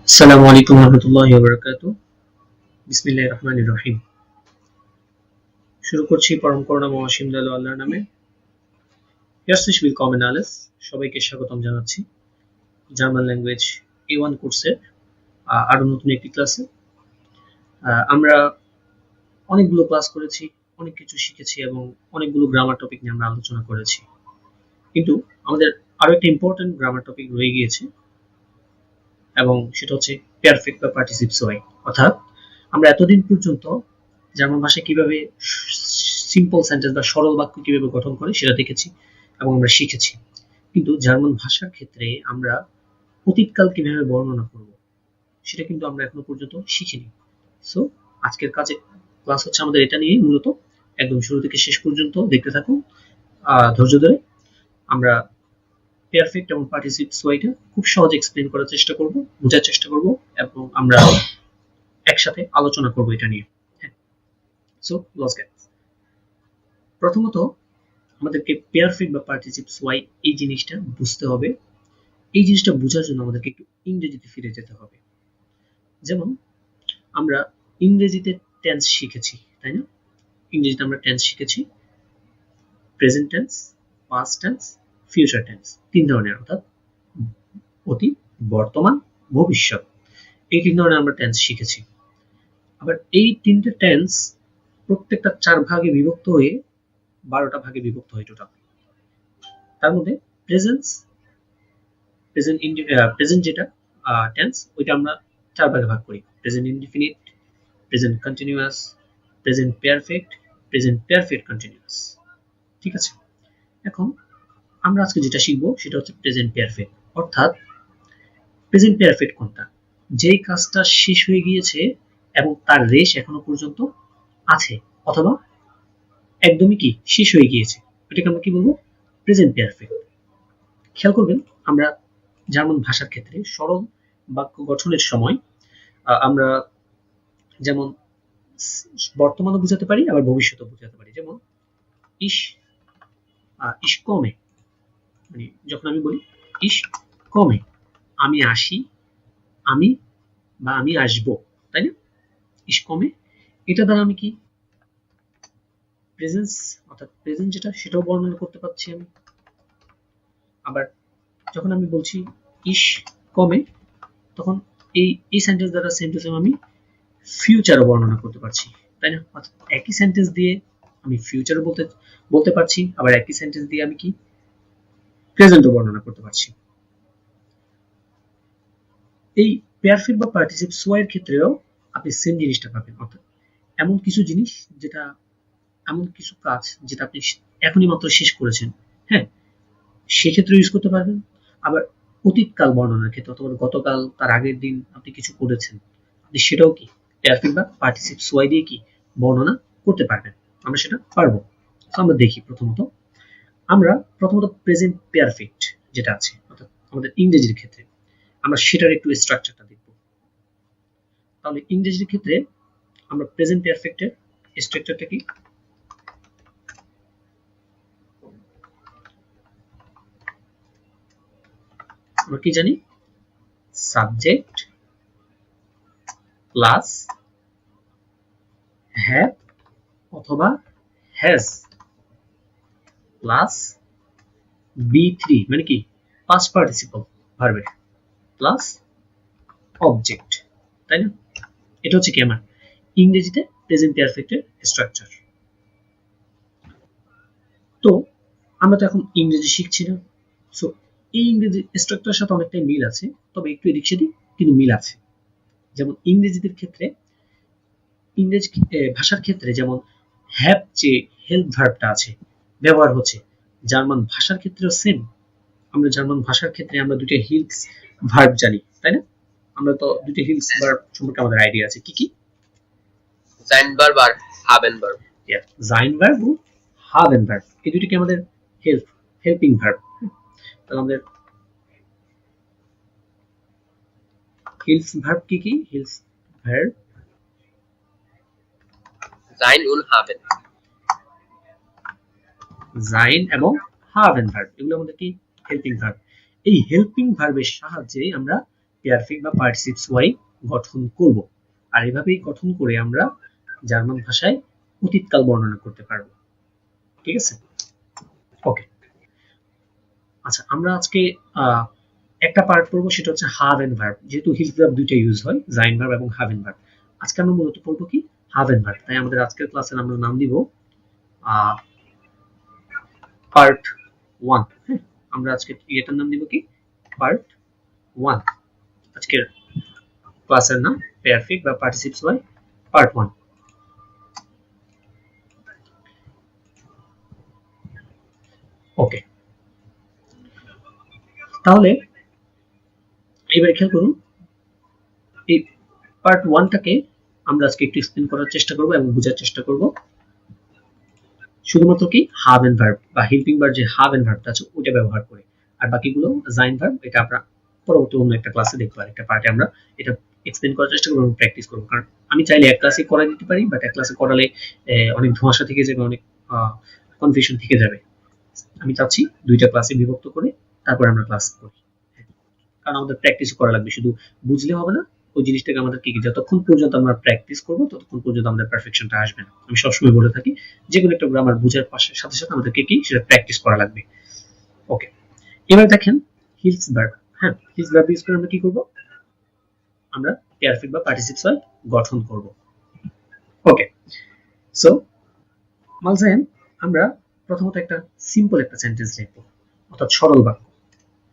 আসসালামু আলাইকুম রহমতুল্লাহি ওয়া বারাকাতুহু। বিসমিল্লাহির রহমানির রহিম। শুরু করছি পরম করুণাময় অসীম দয়ালু আল্লাহর নামে। Herzlich willkommen alles, সবাইকে স্বাগতম জানাচ্ছি জার্মান ল্যাঙ্গুয়েজ A1 কোর্সের আরো নতুন একটি ক্লাসে। আমরা অনেকগুলো ক্লাস করেছি, অনেক কিছু শিখেছি এবং অনেকগুলো গ্রামার টপিক নিয়ে আমরা আলোচনা করেছি, কিন্তু আমাদের আরো একটা ইম্পর্টেন্ট গ্রামার টপিক রয়ে গিয়েছে এবং সেটা হচ্ছে পারফেক্ট বা পার্টিসিপস ওয়াই। অর্থাৎ আমরা এতদিন পর্যন্ত জার্মান ভাষায় কিভাবে সিম্পল সেন্টেন্স বা সরল বাক্য কিভাবে গঠন করে সেটা দেখেছি এবং আমরা শিখেছি, কিন্তু জার্মান ভাষার ক্ষেত্রে আমরা অতীতকাল কিভাবে বর্ণনা করব সেটা কিন্তু আমরা এখনো পর্যন্ত শিখিনি। সো আজকের ক্লাস হচ্ছে আমাদের এটা নিয়েই, মূলত একদম শুরু থেকে শেষ পর্যন্ত দেখতে থাকুন ধৈর্য ধরে। আমরা পারফেক্ট এবং পার্টিসিপস ওয়াইটা খুব সহজে এক্সপ্লেন করার চেষ্টা করব, বোঝার চেষ্টা করব এবং আমরা একসাথে আলোচনা করব এটা নিয়ে। So let's get. প্রথমত আমাদেরকে পারফেক্ট বা পার্টিসিপস ওয়াই এই জিনিসটা বুঝতে হবে। এই জিনিসটা বোঝার জন্য আমাদেরকে একটু ইংরেজিতে ফিরে যেতে হবে। যেমন আমরা ইংরেজিতে টেন্স শিখেছি, তাই না? ইংরেজিতে আমরা টেন্স শিখেছি present tense, past tense, future tense, তিন ধরনের, অর্থাৎ অতীত, বর্তমান, ভবিষ্যৎ। এই তিন ধরনের আমরা টেন্স শিখেছি। আবার এই তিনটে টেন্স প্রত্যেকটা 4 ভাগে বিভক্ত হয়ে 12টা ভাগে বিভক্ত হয় টোটাল। তার মধ্যে প্রেজেন্ট যেটা টেন্স, ওইটা আমরা 4 ভাগে ভাগ করি: present indefinite, present continuous, present perfect, present perfect continuous. ঠিক আছে? এখন আমরা আজকে যেটা শিখবো সেটা হচ্ছে প্রেজেন্ট পারফেক্ট। অর্থাৎ প্রেজেন্ট পারফেক্ট কোনটা? যেই কাজটা শেষ হয়ে গিয়েছে এবং তার রেশ এখনো পর্যন্ত আছে, অথবা একদমই কি শেষ হয়ে গিয়েছে, এটাকে আমরা কি বলবো? Present perfect. খেয়াল করবেন, আমরা জার্মান ভাষার ক্ষেত্রে সরল বাক্য গঠনের সময় আমরা যেমন বর্তমানও বুঝাতে পারি, আবার ভবিষ্যৎও বুঝাতে পারি। যেমন ইস ইস কমে, মানে যখন আমি বলি ইস কমে, আমি আসি, আমি বা আমি আসবো, তাই না? ইস কমে, এটা দ্বারা আমি কি প্রেজেন্স, অর্থাৎ প্রেজেন্ট যেটা সেটাও বর্ণনা করতে পারছি আমি। আবার যখন আমি বলছি ইস কমে, তখন এই সেন্টেন্স দ্বারা সেন্টেন্স আমি ফিউচারও বর্ণনা করতে পারছি, তাই না? অর্থাৎ একই সেন্টেন্স দিয়ে আমি ফিউচারও বলতে পারছি, আবার একই সেন্টেন্স দিয়ে আমি কি প্রেজেন্টও বর্ণনা করতে পারছি। এই পারফেক্ট বা পার্টিসিপল সোয়ার ক্ষেত্রেও আপনি সেম জিনিসটা পাবেন। অর্থাৎ এমন কিছু জিনিস যেটা, এমন কিছু কাজ যেটা আপনি এখনই মাত্র শেষ করেছেন, হ্যাঁ, সেক্ষেত্রে ইউজ করতে পারবেন। আবার অতীতকাল বর্ণনার ক্ষেত্রে, অথবা গতকাল, তার আগের দিন আপনি কিছু করেছেন, আপনি সেটাও কি পারফেক্ট বা পার্টিসিপল সোয়াই দিয়ে কি বর্ণনা করতে পারবেন। আমরা সেটা পারবো। আমরা দেখি প্রথমত প্রেজেন্ট পারফেক্ট যেটা আছে, অর্থাৎ আমাদের ইংরেজির ক্ষেত্রে আমরা সেটার একটু স্ট্রাকচারটা দেখব। তাহলে ইংরেজির ক্ষেত্রে আমরা প্রেজেন্ট পারফেক্টের স্ট্রাকচারটা কি? আমরা কি জানি? সাবজেক্ট প্লাস হ্যাভ অথবা হ্যাজ প্লাস B3, মানে কি পাস্ট পার্টিসিপল ভার্বের প্লাস অবজেক্ট, তাই না? এটা হচ্ছে কি আমার ইংরেজিতে প্রেজেন্ট পারফেক্টের স্ট্রাকচার। তো আমরা তো এখন ইংরেজি শিখছি না, সো এই ইংরেজি স্ট্রাকচারের সাথে অনেকটাই মিল আছে, তবে একটু এদিক সেদিক কিন্তু মিল আছে। যেমন ইংরেজিদের ক্ষেত্রে, ইংরেজি ভাষার ক্ষেত্রে যেমন হ্যাভ যে হেল্প ভার্বটা আছে ব্যবহার হচ্ছে, জার্মান ভাষার ক্ষেত্রেও সেম। আমরা জার্মান ভাষার ক্ষেত্রে আমরা দুটো হিলস ভার্ব জানি, তাই না? আমরা তো দুটো হিলস ভার্ব সম্পর্কে আমাদের আইডিয়া আছে। কি কি? sein Verb আর haben Verb। sein Verb ও haben Verb, এই দুটোকে আমাদের হেল্পিং ভার্ব। তাহলে আমাদের হিলস ভার্ব কি কি? Hills verb sein und haben। sein এবং haben ভার্ব, এগুলো আমাদের কি হেল্পিং ভার্ব। এই হেল্পিং ভার্বের সাহায্যে আমরা পেয়ারফিক্ট বা পার্টিসিপস ওয়াই গঠন করব। আর এভাবেই গঠন করে আমরা জার্মান ভাষায় অতীতকাল বর্ণনা করতে পারবো। ঠিক আছে, ওকে। আচ্ছা, আমরা আজকে একটা পার্ট পড়বো, সেটা হচ্ছে হাভেন ভার্ব। যেহেতু হিলস ভার্ব দুইটা ইউজ হয়, জাইন ভার্ব এবং হাভেন ভার্ব। আজকে আমরা মূলত পড়বো কি হাভেন ভার্ব। তাই আমাদের আজকের ক্লাসের আমরা নাম দিব পার্ট 1। হ্যাঁ, আমরা আজকে এটার নাম দিব কি পার্ট 1। আজকের ক্লাসের নাম পেয়ারফিক্ট বা পার্টিসিপস ওয়াই পার্ট 1। ওকে, তাহলে এবার খেয়াল করুন, এই পার্ট 1টাকে আমরা আজকে একটু এক্সপ্লেন করার চেষ্টা করব এবং বোঝার চেষ্টা করব। শুধুমাত্র কি হাভেন ভার্ব বা হেল্পিং ভার্ব, যে হাভেন ভার্বটা আছে ওটা ব্যবহার করে। আর বাকিগুলো জাইন ভার্ব, এটা আমরা পরবর্তী অন্য একটা ক্লাসে দেখবো, আর একটা পার্টে আমরা এটা এক্সপ্লেন করার চেষ্টা করবো এবং প্র্যাকটিস করবো। কারণ আমি চাইলে এক ক্লাসে করাই দিতে পারি, বাট এক ক্লাসে করালে অনেক ধোঁয়াশা থেকে যাবে, অনেক কনফিউশন থেকে যাবে। আমি চাচ্ছি দুইটা ক্লাসে বিভক্ত করে তারপর আমরা ক্লাস করি, কারণ আমাদের প্র্যাকটিস করা লাগবে। শুধু বুঝলে হবে না, ওই জিনিসটাকে আমাদের কি যতক্ষণ পর্যন্ত আমরা প্র্যাকটিস করবো ততক্ষণ পর্যন্ত আমাদের পারফেকশনটা আসবে না। আমি সবসময় বলে থাকি যে কোনো একটা গ্রামার বোঝার সাথে সাথে আমাদেরকে কি সেটা প্র্যাকটিস করা লাগবে। ওকে, এবার দেখেন হিলস ভার্ব। হ্যাঁ, হিলস ভার্ব ইউজ করে আমরা কি করব, আমরা পেয়ারফিক্ট বা পার্টিসিপস ওয়াই গঠন করব। ওকে, সো মালজাইন, আমরা প্রথমত একটা সিম্পল একটা সেন্টেন্স লিখব, অর্থাৎ সরল বাক্য।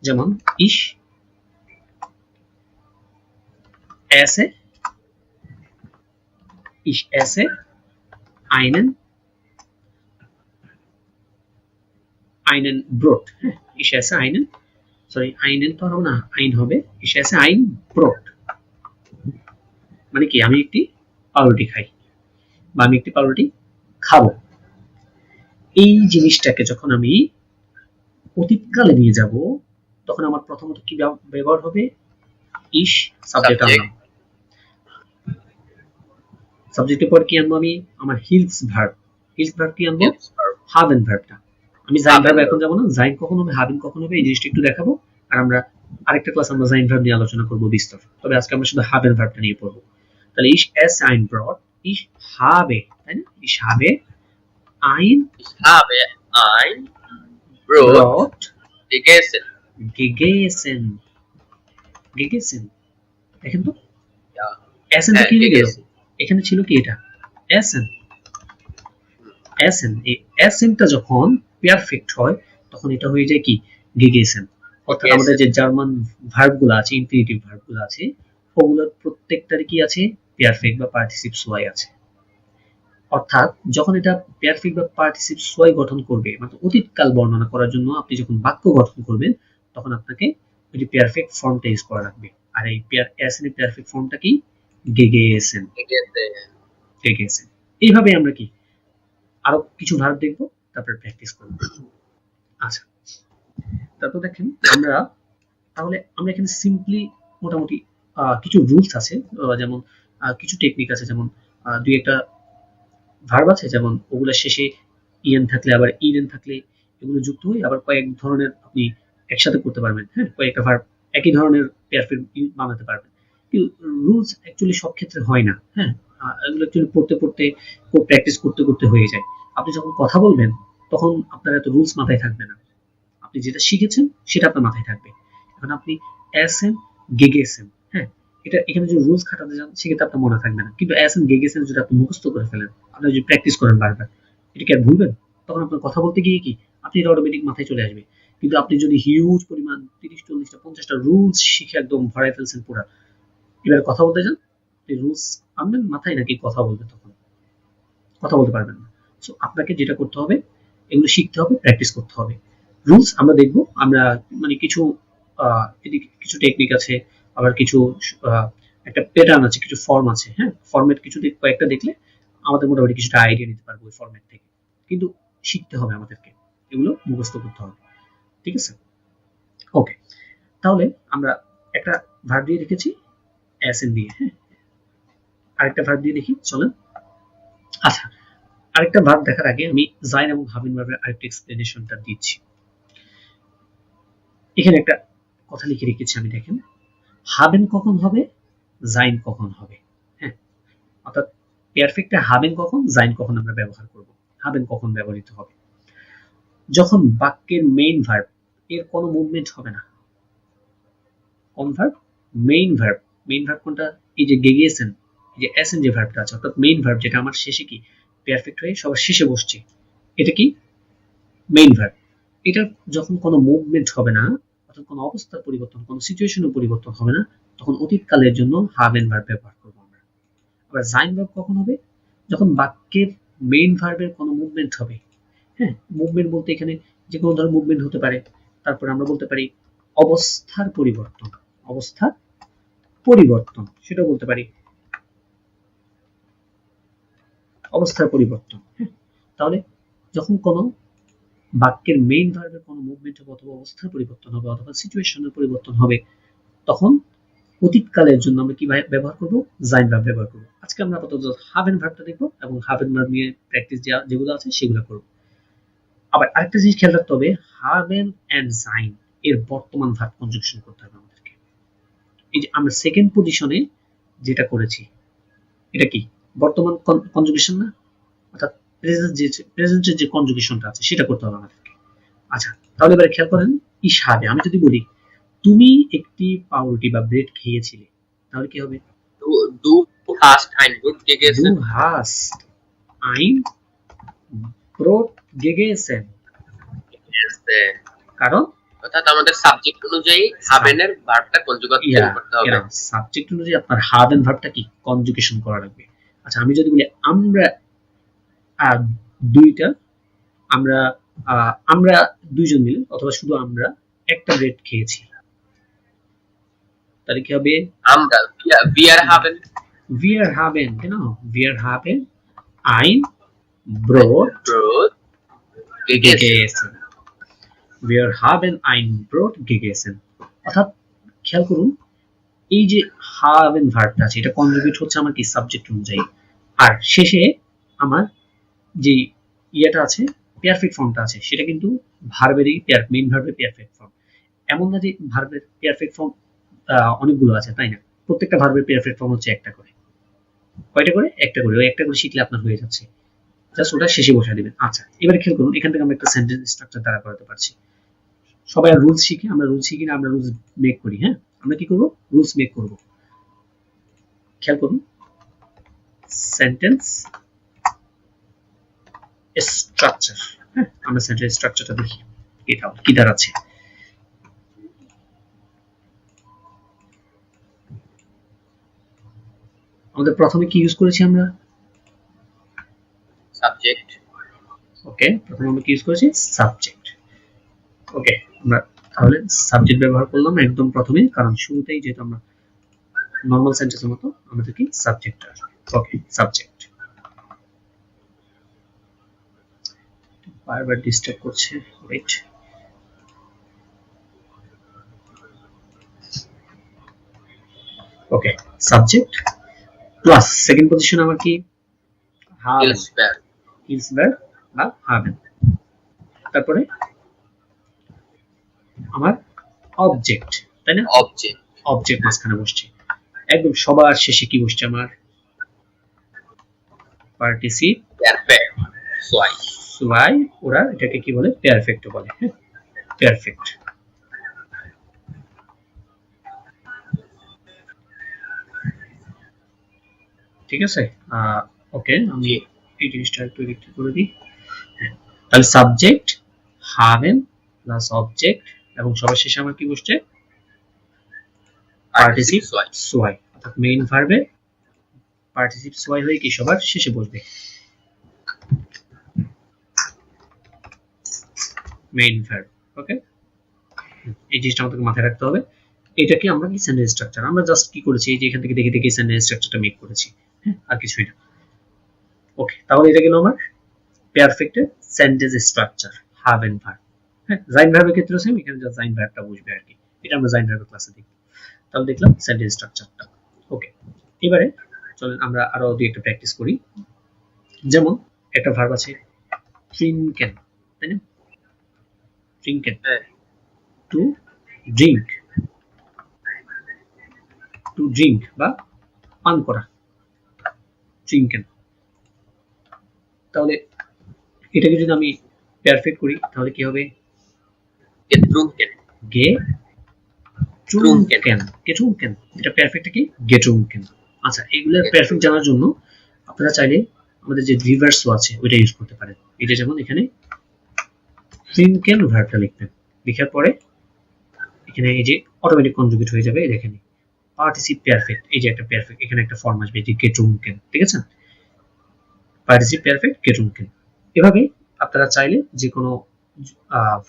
যেমন ইশ esse ich esse einen Brot। হ্যাঁ, ich esse einen, sorry einen তো হবে না, ein হবে, ich esse ein Brot। মানে কি আমি একটি পাউরুটি খাই বা আমি একটি পাউরুটি খাবো। এই জিনিসটাকে যখন আমি অতীতকালে নিয়ে যাব, তখন আমার প্রথমত কি ব্যবহার হবে, ich সাবজেক্ট আনলাম। সাবজেক্টের পর কি আনবো আমি, আমার হিলস ভার্ব। হিলস ভার্ব কি আনবো, হাভেন ভার্বটা। আমি জাইন ভার্ব এখন যাব না, জাইন কখন হবে হাভেন কখন হবে এই জিনিসটা একটু দেখাবো। আর আমরা আরেকটা ক্লাস আমরা জাইন ভার্ব নিয়ে আলোচনা করব বিস্তর। তবে আজকে আমরা শুধু হাভেন ভার্বটা নিয়ে পড়বো। তাহলে ich esse ein Brot, ich habe, তাই না, ich habe ein Brot gegessen। gegessen gegessen দেখেন তো, Ja, এসেনটা কি হয়ে গেল, gegessen। এখানে ছিল কি এটা এসেন। এসেন, এই এসেনটা যখন পারফেক্ট হয় তখন এটা হয়ে যায় কি গেগেসেন। অর্থাৎ আমাদের যে জার্মান ভার্বগুলো আছে, ইনফিনিটিভ ভার্বগুলো আছে, ওগুলোর প্রত্যেকটার কি আছে, পারফেক্ট বা পার্টিসিপস ওয়াই আছে। অর্থাৎ যখন এটা পারফেক্ট বা পার্টিসিপস ওয়াই গঠন করবে, মানে অতীতকাল বর্ণনা করার জন্য আপনি যখন বাক্য গঠন করবেন, তখন আপনাকে ওই পারফেক্ট ফর্মটা ইউজ করা লাগবে। আর এই এসেনের পারফেক্ট ফর্মটা কি গেগেসেন। গেগেসেন। এইভাবে আমরা কি আরো কিছু ভার্ব দেখবো, তারপরে প্র্যাকটিস করব। আচ্ছা, তারপর দেখেন আমরা তাহলে আমরা এখানে সিম্পলি মোটামুটি কিছু রুলস আছে, যেমন কিছু টেকনিক আছে, যেমন দুই একটা ভার্ব আছে, যেমন ওগুলা শেষে ইএন থাকলে আবার ইএন থাকলে এগুলো যুক্ত হয়ে আবার কয়েক ধরনের আপনি একসাথে করতে পারবেন। হ্যাঁ, কয়েকটা ভার্ব একই ধরনের পেয়ারফিট বানাতে পারবেন। কিন্তু রুলস অ্যাকচুয়ালি সব ক্ষেত্রে হয় না। হ্যাঁ, এগুলো অ্যাকচুয়ালি পড়তে পড়তে প্র্যাকটিস করতে করতে হয়ে যায়। আপনি যখন কথা বলবেন তখন আপনার এত রুলস মাথায় থাকবে না, আপনি যেটা শিখেছেন সেটা আপনার মাথায় থাকবে। এখন আপনি এসেন গেগেসেন, হ্যাঁ, এটা এখানে যদি রুলস খাটাতে যান সেক্ষেত্রে আপনার মনে থাকবে না। কিন্তু এসেন গেগেসেন যদি আপনি মুখস্থ করে ফেলেন, আপনি যদি প্র্যাকটিস করেন বারবার, এটাকে আর ভুলবেন, তখন আপনার কথা বলতে গিয়ে কি আপনি এটা অটোমেটিক মাথায় চলে আসবে। কিন্তু আপনি যদি হিউজ পরিমাণ 30-40টা 50টা রুলস শিখে একদম ভরাই ফেলছেন পুরা, এবার কথা বলতে যান, এই রুলস আনবেন মাথায়, নাকি কথা বলবে, তখন কথা বলতে পারবেন না। সো আপনাকে যেটা করতে হবে, এগুলো শিখতে হবে, প্র্যাকটিস করতে হবে। রুলস আমরা দেখব, আমরা মানে কিছু এদিকে কিছু টেকনিক আছে, আবার কিছু একটা প্যাটার্ন আছে, কিছু ফর্ম আছে। হ্যাঁ, ফরম্যাট কিছু কয়েকটা দেখলে আমাদের মোটামুটি কিছুটা আইডিয়া নিতে পারবো ওই ফরম্যাট থেকে। কিন্তু শিখতে হবে আমাদেরকে, এগুলো মুখস্থ করতে হবে। ঠিক আছে, ওকে। তাহলে আমরা একটা ভার্ব দিয়ে রেখেছি এসএন দিয়ে, হ্যাঁ, আরেকটা ভার্ব দিয়ে দেখি, চলেন। আচ্ছা, আরেকটা ভার্ব দেখার আগে আমি জাইন এবং হাবিন ভার্বের আরেকটা এক্সপ্লেনেশনটা দিচ্ছি। এখানে একটা কথা লিখে রেখেছি আমি, দেখেন, হাবেন কখন হবে, জাইন কখন হবে। হ্যাঁ, অর্থাৎ পারফেক্টে হাবেন কখন, জাইন কখন আমরা ব্যবহার করব। হাবেন কখন ব্যবহৃত হবে, যখন বাক্যের মেইন ভার্ব এর কোনো মুভমেন্ট হবে না। কোন verb? Main verb. Main verb কোনটা? এই যে গেগেছেন, এই যে এসেন যে ভার্বটা আছে, অর্থাৎ মেইন ভার্ব যেটা আমার শেষে কি পারফেক্ট হয়ে সবার শেষে বসছে, এটা কি মেইন ভার্ব। এটা যখন কোনো মুভমেন্ট হবে না, অর্থাৎ কোনো অবস্থার পরিবর্তন, কোনো সিচুয়েশনের পরিবর্তন হবে না, তখন অতীতকালের জন্য হাবেন ভার্ব ব্যবহার করব আমরা। আবার জাইন ভার্ব কখন হবে, যখন বাক্যের মেইন ভার্বের কোনো মুভমেন্ট হবে। হ্যাঁ, মুভমেন্ট বলতে এখানে যে কোনো ধরনের মুভমেন্ট হতে পারে। তারপরে আমরা বলতে পারি অবস্থার পরিবর্তন, অবস্থার পরিবর্তন সেটা বলতে পারি, অবস্থার পরিবর্তন। হ্যাঁ, তাহলে যখন কোনো বাক্যের মেইন ভার্বের কোনো মুভমেন্ট হবে অথবা অবস্থার পরিবর্তন হবে অথবা সিচুয়েশনের পরিবর্তন হবে, তখন অতীতকালের জন্য আমরা কি ব্যবহার করব, জাইন ভার্ব ব্যবহার করব। আজকে আমরা আপাতত হাবেন ভার্বটা দেখব এবং হাবেন ভার্ব নিয়ে প্র্যাকটিস যেগুলো আছে সেগুলো করব। আবার আরেকটা জিনিস খেয়াল রাখতে হবে, হাবেন এন্ড জাইন এর বর্তমান ভার্ব কনজুগেশন করতে হবে আমাদেরকে। এই যে আমরা সেকেন্ড পজিশনে যেটা করেছি, এটা কি বর্তমান কনজুগেশন না, অর্থাৎ প্রেজেন্টের যে কনজুগেশনটা আছে সেটা করতে হবে আমাদেরকে। আচ্ছা, তাহলে এবারে খেয়াল করেন, ইশহাবে আমি যদি বলি তুমি একটি পাউরুটি বা ব্রেড খেয়েছিলে, তাহলে কি হবে? Du hast ein Brot gegessen. Du hast ein Brot gegessen. কারণ অর্থাৎ আমাদের সাবজেক্ট অনুযায়ী হাবেনের ভার্বটা কনজুগেশন করতে হবে। সাবজেক্ট অনুযায়ী আপনার হাবেন ভার্বটা কি কনজুগেশন করা লাগবে। আচ্ছা, আমি যদি বলি আমরা দুইটা, আমরা দুইজন মিলে অথবা শুধু আমরা একটা ব্রেড খেয়েছি, তাহলে কি হবে? আমরা wir haben genau, wir haben ein Brot gegessen. Wir haben ein Brot gegessen. অর্থাৎ খেয়াল করুন, এই যে haben ভার্বটা আছে এটা কনজুগেট হচ্ছে আমার কি সাবজেক্ট অনুযায়ী, আর শেষে আমার যে ইয়েটা আছে পারফেক্ট ফর্মটা আছে সেটা কিন্তু ভার্বেরই মেইন ভার্বের পারফেক্ট ফর্ম। এমন না যে ভার্বের পারফেক্ট ফর্ম অনেকগুলো আছে, তাই না? প্রত্যেকটা ভার্বের পারফেক্ট ফর্ম হচ্ছে একটা করে। কয়টা করে? একটা করে। ওই একটা করে শিখলে আপনার হয়ে যাচ্ছে, জাস্ট ওটা শেষে বসা দিবেন। আচ্ছা, এবারে খেয়াল করুন, এখান থেকে আমরা একটা সেন্টেন্স স্ট্রাকচার দ্বারা করাতে পারছি। সবাই রুলস শিখি, আমরা রুলস শিখি না, আমরা রুলস মেক করি। হ্যাঁ, আমরা কি করব? রুলস মেক করব। খেয়াল করুন, সেন্টেন্স স্ট্রাকচার। হ্যাঁ, আমরা সেন্টেন্স স্ট্রাকচারটা দেখি এটা কি দাঁড়াচ্ছে। আমাদের প্রথমে কি ইউজ করেছি আমরা? সাবজেক্ট। ওকে, প্রথমে আমরা কি ইউজ করেছি? সাবজেক্ট। ওকে, আমরা তাহলে সাবজেক্ট ব্যবহার করলাম একদম প্রথমে, কারণ শুরুতেই যেহেতু আমরা নরমাল সেন্টেন্সের মতো আমাদের কি সাবজেক্ট আসবে। ওকে, সাবজেক্ট। বারবার ডিস্টার্ব করছে, ওয়েট। ওকে, সাবজেক্ট প্লাস সেকেন্ড পজিশন আমার কি ইলসবার বা হাবেন। তারপরে আমার অবজেক্ট, তাই না? অবজেক্ট মাঝখানে বসছে। একদম সবার শেষে কি বসছে আমার? পার্টিসিপ পারফেক্ট। সোয়াই ওরা এটাকে কি বলে? পারফেক্ট বলে। হ্যাঁ, পারফেক্ট। ঠিক আছে, ওকে, আমি এই জিনিসটা একটু এডিট করে দিই। তাহলে সাবজেক্ট হাবেন প্লাস অবজেক্ট এবং সবার শেষে আমার কি বসছে? পার্টিসিপ সোয়াই, অর্থাৎ মেইন ভার্বে পার্টিসিপ সোয়াই হয়ে কি সবার শেষে বসবে, মেইন ভার্ব। ওকে, এই জিনিসটা আমাদের মাথায় রাখতে হবে। এটা কি আমরা কি সেন্টেন্স স্ট্রাকচার, আমরা জাস্ট কি করেছি, এই যে এখান থেকে দেখে দেখে সেন্টেন্স স্ট্রাকচারটা মেক করেছি। হ্যাঁ, আর কিছুই না। ওকে, তাহলে এটা গেল আমার পারফেক্টের সেন্টেন্স স্ট্রাকচার হাবেন ভার্ব। হ্যাঁ, জাইন ভার্বের ক্ষেত্রে সেম, এখানে জাস্ট জাইন ভার্বটা বসবে আর কি। এটা আমরা জাইন ভার্বের ক্লাসে দেখব। তাহলে দেখলাম সেন্টেন্স স্ট্রাকচারটা। ওকে, এবারে চলেন আমরা আরো দুই একটা প্র্যাকটিস করি। যেমন একটা ভার্ব আছে ট্রিঙ্কেন, তাই না? ট্রিঙ্কেন, টু ড্রিঙ্ক। টু ড্রিঙ্ক বা পান করা, ট্রিঙ্কেন। তাহলে এটাকে যদি আমি পারফেক্ট করি তাহলে কি হবে? getrunken, getrunken, getrunken। এটা পারফেক্টটা কি? getrunken। আচ্ছা, এগুলোর পারফেক্ট জানার জন্য আপনারা চাইলে আমাদের যে রিভার্স আছে ওইটা ইউজ করতে পারেন। এটা যেমন এখানে ট্রিঙ্কেন ভার্বটা লিখবেন, লেখার পরে এখানে এই যে অটোমেটিক কনজুগেট হয়ে যাবে। দেখেন পার্টিসিপ পারফেক্ট, এই যে একটা পারফেক্ট, এখানে একটা ফর্ম আসবে যে getrunken, ঠিক আছে? পার্টিসিপ পারফেক্ট getrunken। এভাবে আপনারা চাইলে যে কোনো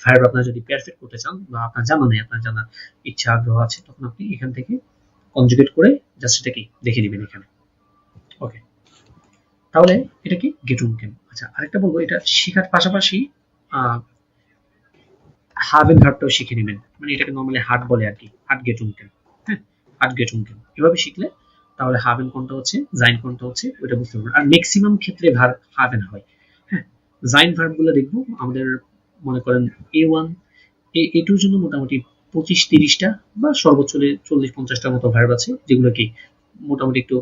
ভার্ব আপনারা যদি পারফেক্ট করতে চান বা আপনার জানা নেই, আপনার জানার ইচ্ছা আগ্রহ আছে, তখন আপনি এখান থেকে কনজুগেট করে জাস্ট এটা কি দেখে নেবেন এখানে। ওকে, তাহলে এটা কি getrunken। আচ্ছা, আরেকটা বলবো, এটা শেখার পাশাপাশি হাবেন ভার্বটাও শিখে নেবেন। মানে এটাকে নরমালি হাট বলে আর কি, হাট getrunken। হ্যাঁ, হাট getrunken এভাবে শিখলে তাহলে হাবেন কোনটা হচ্ছে, জাইন কোনটা হচ্ছে ওটা বুঝতে পারবেন। আর ম্যাক্সিমাম ক্ষেত্রে ভার্ব হাবেন হয়। হ্যাঁ, জাইন ভার্ব গুলো দেখবো আমাদের, মনে করেন A1 A2 এর জন্য মোটামুটি 25-30টা বা সর্বোচ্চ 40-50টার মতো ভার্ব আছে, যেগুলো কি মোটামুটি একটু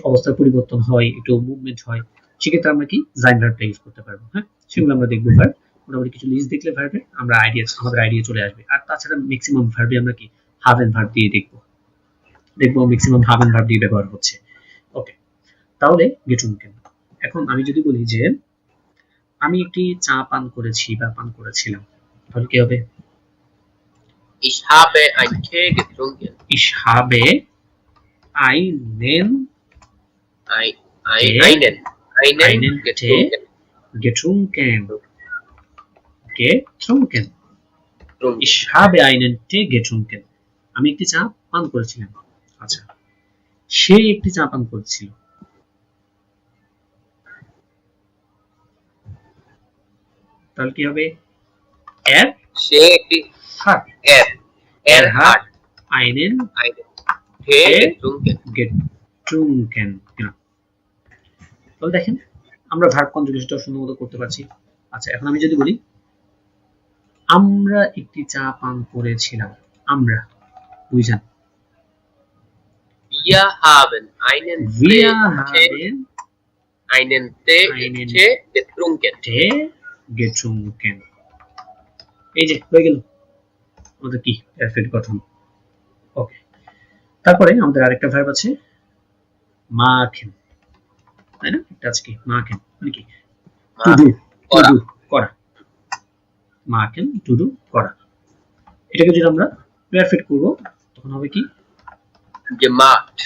অবস্থার পরিবর্তন হয়, একটু মুভমেন্ট হয়, সেক্ষেত্রে আমরা কি জাইন ভার্বটা ইউজ করতে পারবো। হ্যাঁ, সেগুলো আমরা দেখবো। ভার্ব মোটামুটি কিছু লিস্ট দেখলে ভার্বের আমরা আমাদের আইডিয়া চলে আসবে। আর তাছাড়া ম্যাক্সিমাম ভার্বে আমরা কি হাবেন ভার্ব দিয়ে দেখবো ম্যাক্সিমাম হাবেন ভার্ব দিয়ে ব্যবহার হচ্ছে। ওকে, তাহলে getrunken। এখন আমি যদি বলি যে আমি একটি চা পান করেছি বা পান করেছিলাম, তাহলে কি হবে? ich habe einen Tee getrunken, Ich habe einen einen Tee getrunken, getrunken। Ich habe einen Tee getrunken। আমি একটি চা পান করেছিলাম। আচ্ছা, সে একটি চা পান করেছিল, তাহলে কি হবে? Er সে একটি hat hat einen Tee getrunken, getrunken। তাহলে দেখেন আমরা ভার্ব কনজুগেশনটা সুন্দর মতো করতে পারছি। আচ্ছা, এখন আমি যদি বলি আমরা একটি চা পান করেছিলাম, আমরা, বুঝছেন? wir haben einen Tee getrunken। এই যে হয়ে গেল আমাদের কি পারফেক্ট গঠন। ওকে, তারপরে আমাদের আরেকটা ভার্ব আছে machen, তাই না? এটা আছে কি machen, মানে কি টু ডু, করা। machen টু ডু, করা। এটাকে যদি আমরা পারফেক্ট করব তখন হবে কি? gemacht,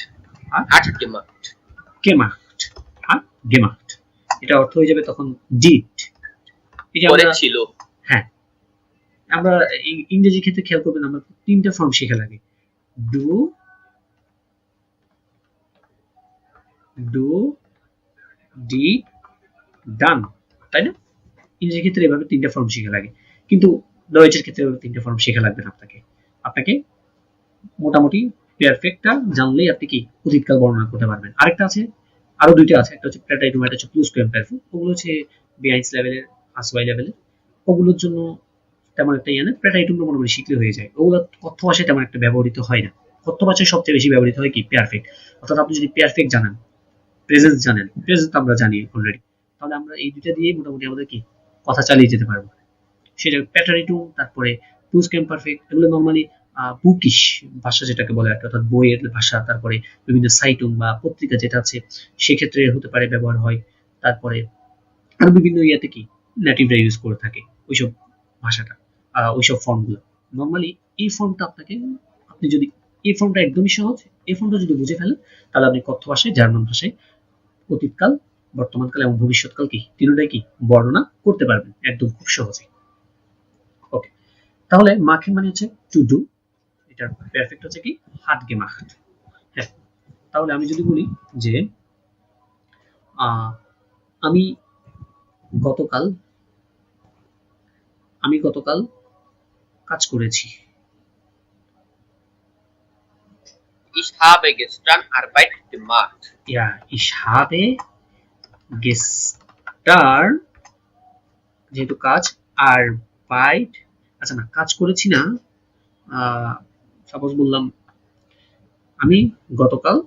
hat gemacht, gemacht, hat gemacht। এটা অর্থ হয়ে যাবে তখন did। এই যে করেছিল। হ্যাঁ, আমরা ইংরেজি ক্ষেত্রে খেয়াল করবেন আমরা তিনটা ফর্ম শেখা লাগে, ডু, ডিড, ডান, তাই না? ইংরেজি ক্ষেত্রে এভাবে তিনটা ফর্ম শেখা লাগে, কিন্তু ডয়েচের ক্ষেত্রে এভাবে তিনটা ফর্ম শেখা লাগবে না। আপনাকে মোটামুটি পারফেক্টটা জানলেই আপনি কি অতীতকাল বর্ণনা করতে পারবেন। আরেকটা আছে, আরো দুইটা আছে, একটা হচ্ছে প্রেটাইটুম, একটা হচ্ছে প্লুসকুয়ামপারফেক্ট। ওগুলো হচ্ছে বিহাইন্স লেভেলের, আসওয়াই লেভেলের। ওগুলোর জন্য তেমন একটা ইয়ে না, প্রেটাইটুমটা মোটামুটি শিখলে হয়ে যায়। ওগুলো কথ্য ভাষায় তেমন একটা ব্যবহৃত হয় না। কথ্য ভাষায় সবচেয়ে বেশি ব্যবহৃত হয় কি পারফেক্ট। অর্থাৎ আপনি যদি পারফেক্ট জানেন, প্রেজেন্স জানেন, প্রেজেন্স আমরা জানি অলরেডি, তাহলে আমরা এই দুইটা দিয়ে মোটামুটি আমাদের কি কথা চালিয়ে যেতে পারবো। সেটা প্যাটারিটুম, তারপরে প্লুসকুয়ামপারফেক্ট, এগুলো নরমালি বুকিশ ভাষা যেটাকে বলে, অর্থাৎ বইয়ের ভাষা। তারপরে বিভিন্ন সাইটুম বা পত্রিকা যেটা আছে সেক্ষেত্রে হতে পারে ব্যবহার হয়। তারপরে আরো বিভিন্ন ইয়াতে কি নেটিভরা ইউজ করে থাকে ওইসব ভাষাটা, ওইসব ফর্মগুলো। নরমালি এই ফর্মটা আপনি যদি এই ফর্মটা একদমই সহজ, এই ফর্মটা যদি বুঝে ফেলেন তাহলে আপনি কথ্য ভাষায়, জার্মান ভাষায় অতীতকাল, বর্তমানকাল এবং ভবিষ্যৎকাল কি তিনটাই কি বর্ণনা করতে পারবেন একদম খুব সহজে। ওকে, তাহলে মাখেন মানে হচ্ছে টু ডু, এটার পারফেক্ট হচ্ছে কি হাট gemacht। হ্যাঁ, তাহলে আমি যদি বলি যে আমি গতকাল কাজ করেছি, ich habe gestern Arbeit gemacht, ich habe gestern, যেহেতু কাজ, Arbeit, আচ্ছা না কাজ করেছি না, সাপোজ বললাম আমি গতকাল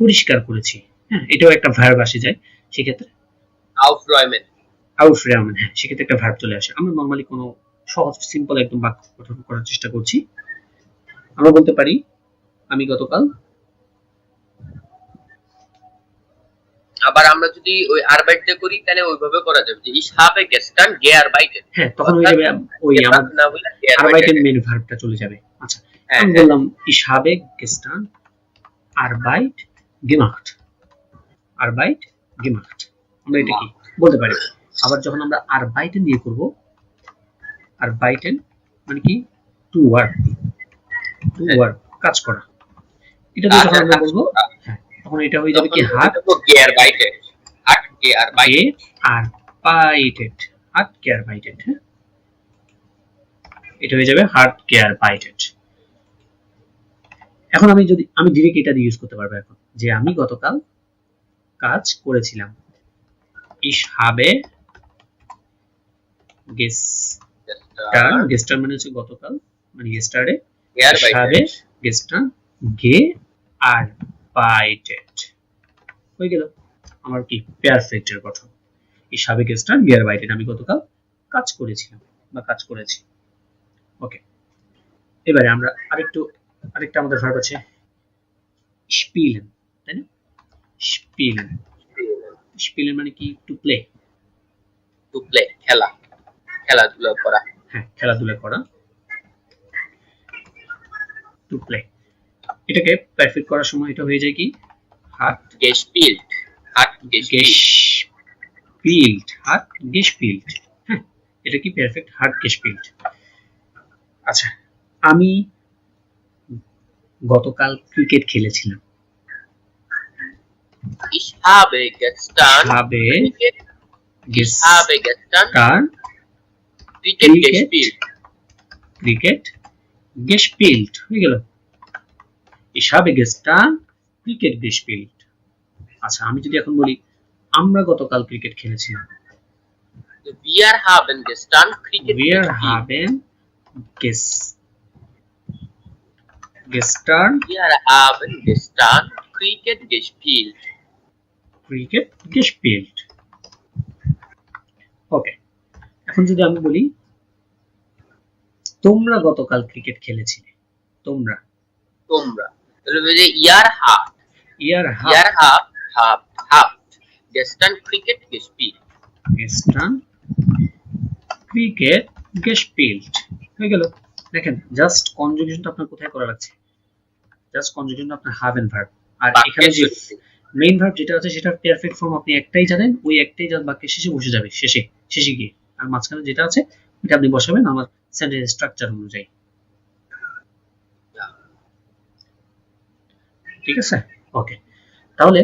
পরিষ্কার করেছি। হ্যাঁ, এটাও একটা ভার্ব আসে যায় সেক্ষেত্রে aufräumen আউটফ্রেমেন। হ্যাঁ, সেক্ষেত্রে একটা ভার্ব চলে আসে। আমরা নর্মালি কোনো সহজ সিম্পল একদম বাক্য গঠন করার চেষ্টা করছি। আমরা বলতে পারি আমি গতকাল, আবার আমরা যদি ওই আরবাইট দিয়ে করি তাহলে ওইভাবে করা যাবে যে ich habe gestern gearbeitet হ্যাঁ তখন হয়ে যাবে ওই আমার না বলে আরবাইটেন মেন ভার্বটা চলে যাবে। আচ্ছা, আমি বললাম ich habe gestern Arbeit gemacht, Arbeit gemacht, আমরা এটা কি বলতে পারি। আবার যখন আমরা আরবাইটেন দিয়ে করব, আরবাইটেন মানে কি টু ওয়ার্ক, টু ওয়ার্ক কাজ করা, এটা দিয়ে যখন আমরা বলবো হ্যাঁ তখন এটা হয়ে যাবে কি hat gearbeitet hat gearbeitet gearbeitet, hat gearbeitet। হ্যাঁ, এটা হয়ে যাবে hat gearbeitet। এখন আমি ডিরেক্ট এটা দিয়ে ইউজ করতে পারবো এখন যে আমি গতকাল কাজ করেছিলাম। ich habe gestern মানে হচ্ছে গতকাল, মানে yesterday, ich habe gestern gearbeitet হয়ে গেল আমার কি পারফেক্ট এর গঠন। ich habe gestern gearbeitet, আমি গতকাল কাজ করেছিলাম বা কাজ করেছি। ওকে, এবারে আমরা আরেকটা আমাদের ভার্ব আছে spielen, তাই না? spielen, spielen মানে কি টু প্লে, টু প্লে খেলাধুলা করা। হ্যাঁ, খেলাধুলা করা, টু প্লে। এটাকে পারফেক্ট করার সময় এটা হয়ে যায় কি hat gespielt, hat gespielt, hat gespielt। হ্যাঁ, এটা কি পারফেক্ট hat gespielt। আচ্ছা, আমি গতকাল ক্রিকেট খেলেছিলাম। ich habe gestern cricket gespielt হয়ে গেল। ich habe gestern cricket gespielt। আচ্ছা, আমি যদি এখন বলি আমরা গতকাল ক্রিকেট খেলেছিলাম, wir haben gestern Cricket gespielt। ওকে, এখন যদি আমি বলি তোমরা গতকাল ক্রিকেট খেলেছিলে, তোমরা তাহলে বলে ihr habt gestern Cricket gespielt হয়ে গেল। দেখেন জাস্ট কনজুগেশনটা আপনার কোথায় করা লাগছে, জাস্ট কনজুগেশনটা আপনার have and verb, আর এখানে যে মেইন ভার্ব যেটা আছে সেটা পারফেক্ট ফর্ম আপনি একটাই জানেন, ওই একটাই বাক্যের শেষে বসে যাবে, শেষে গিয়ে, আর মাঝখানে যেটা আছে এটা আপনি বসাবেন আমার সেন্টেন্স স্ট্রাকচার অনুযায়ী। ঠিক আছে, ওকে। তাহলে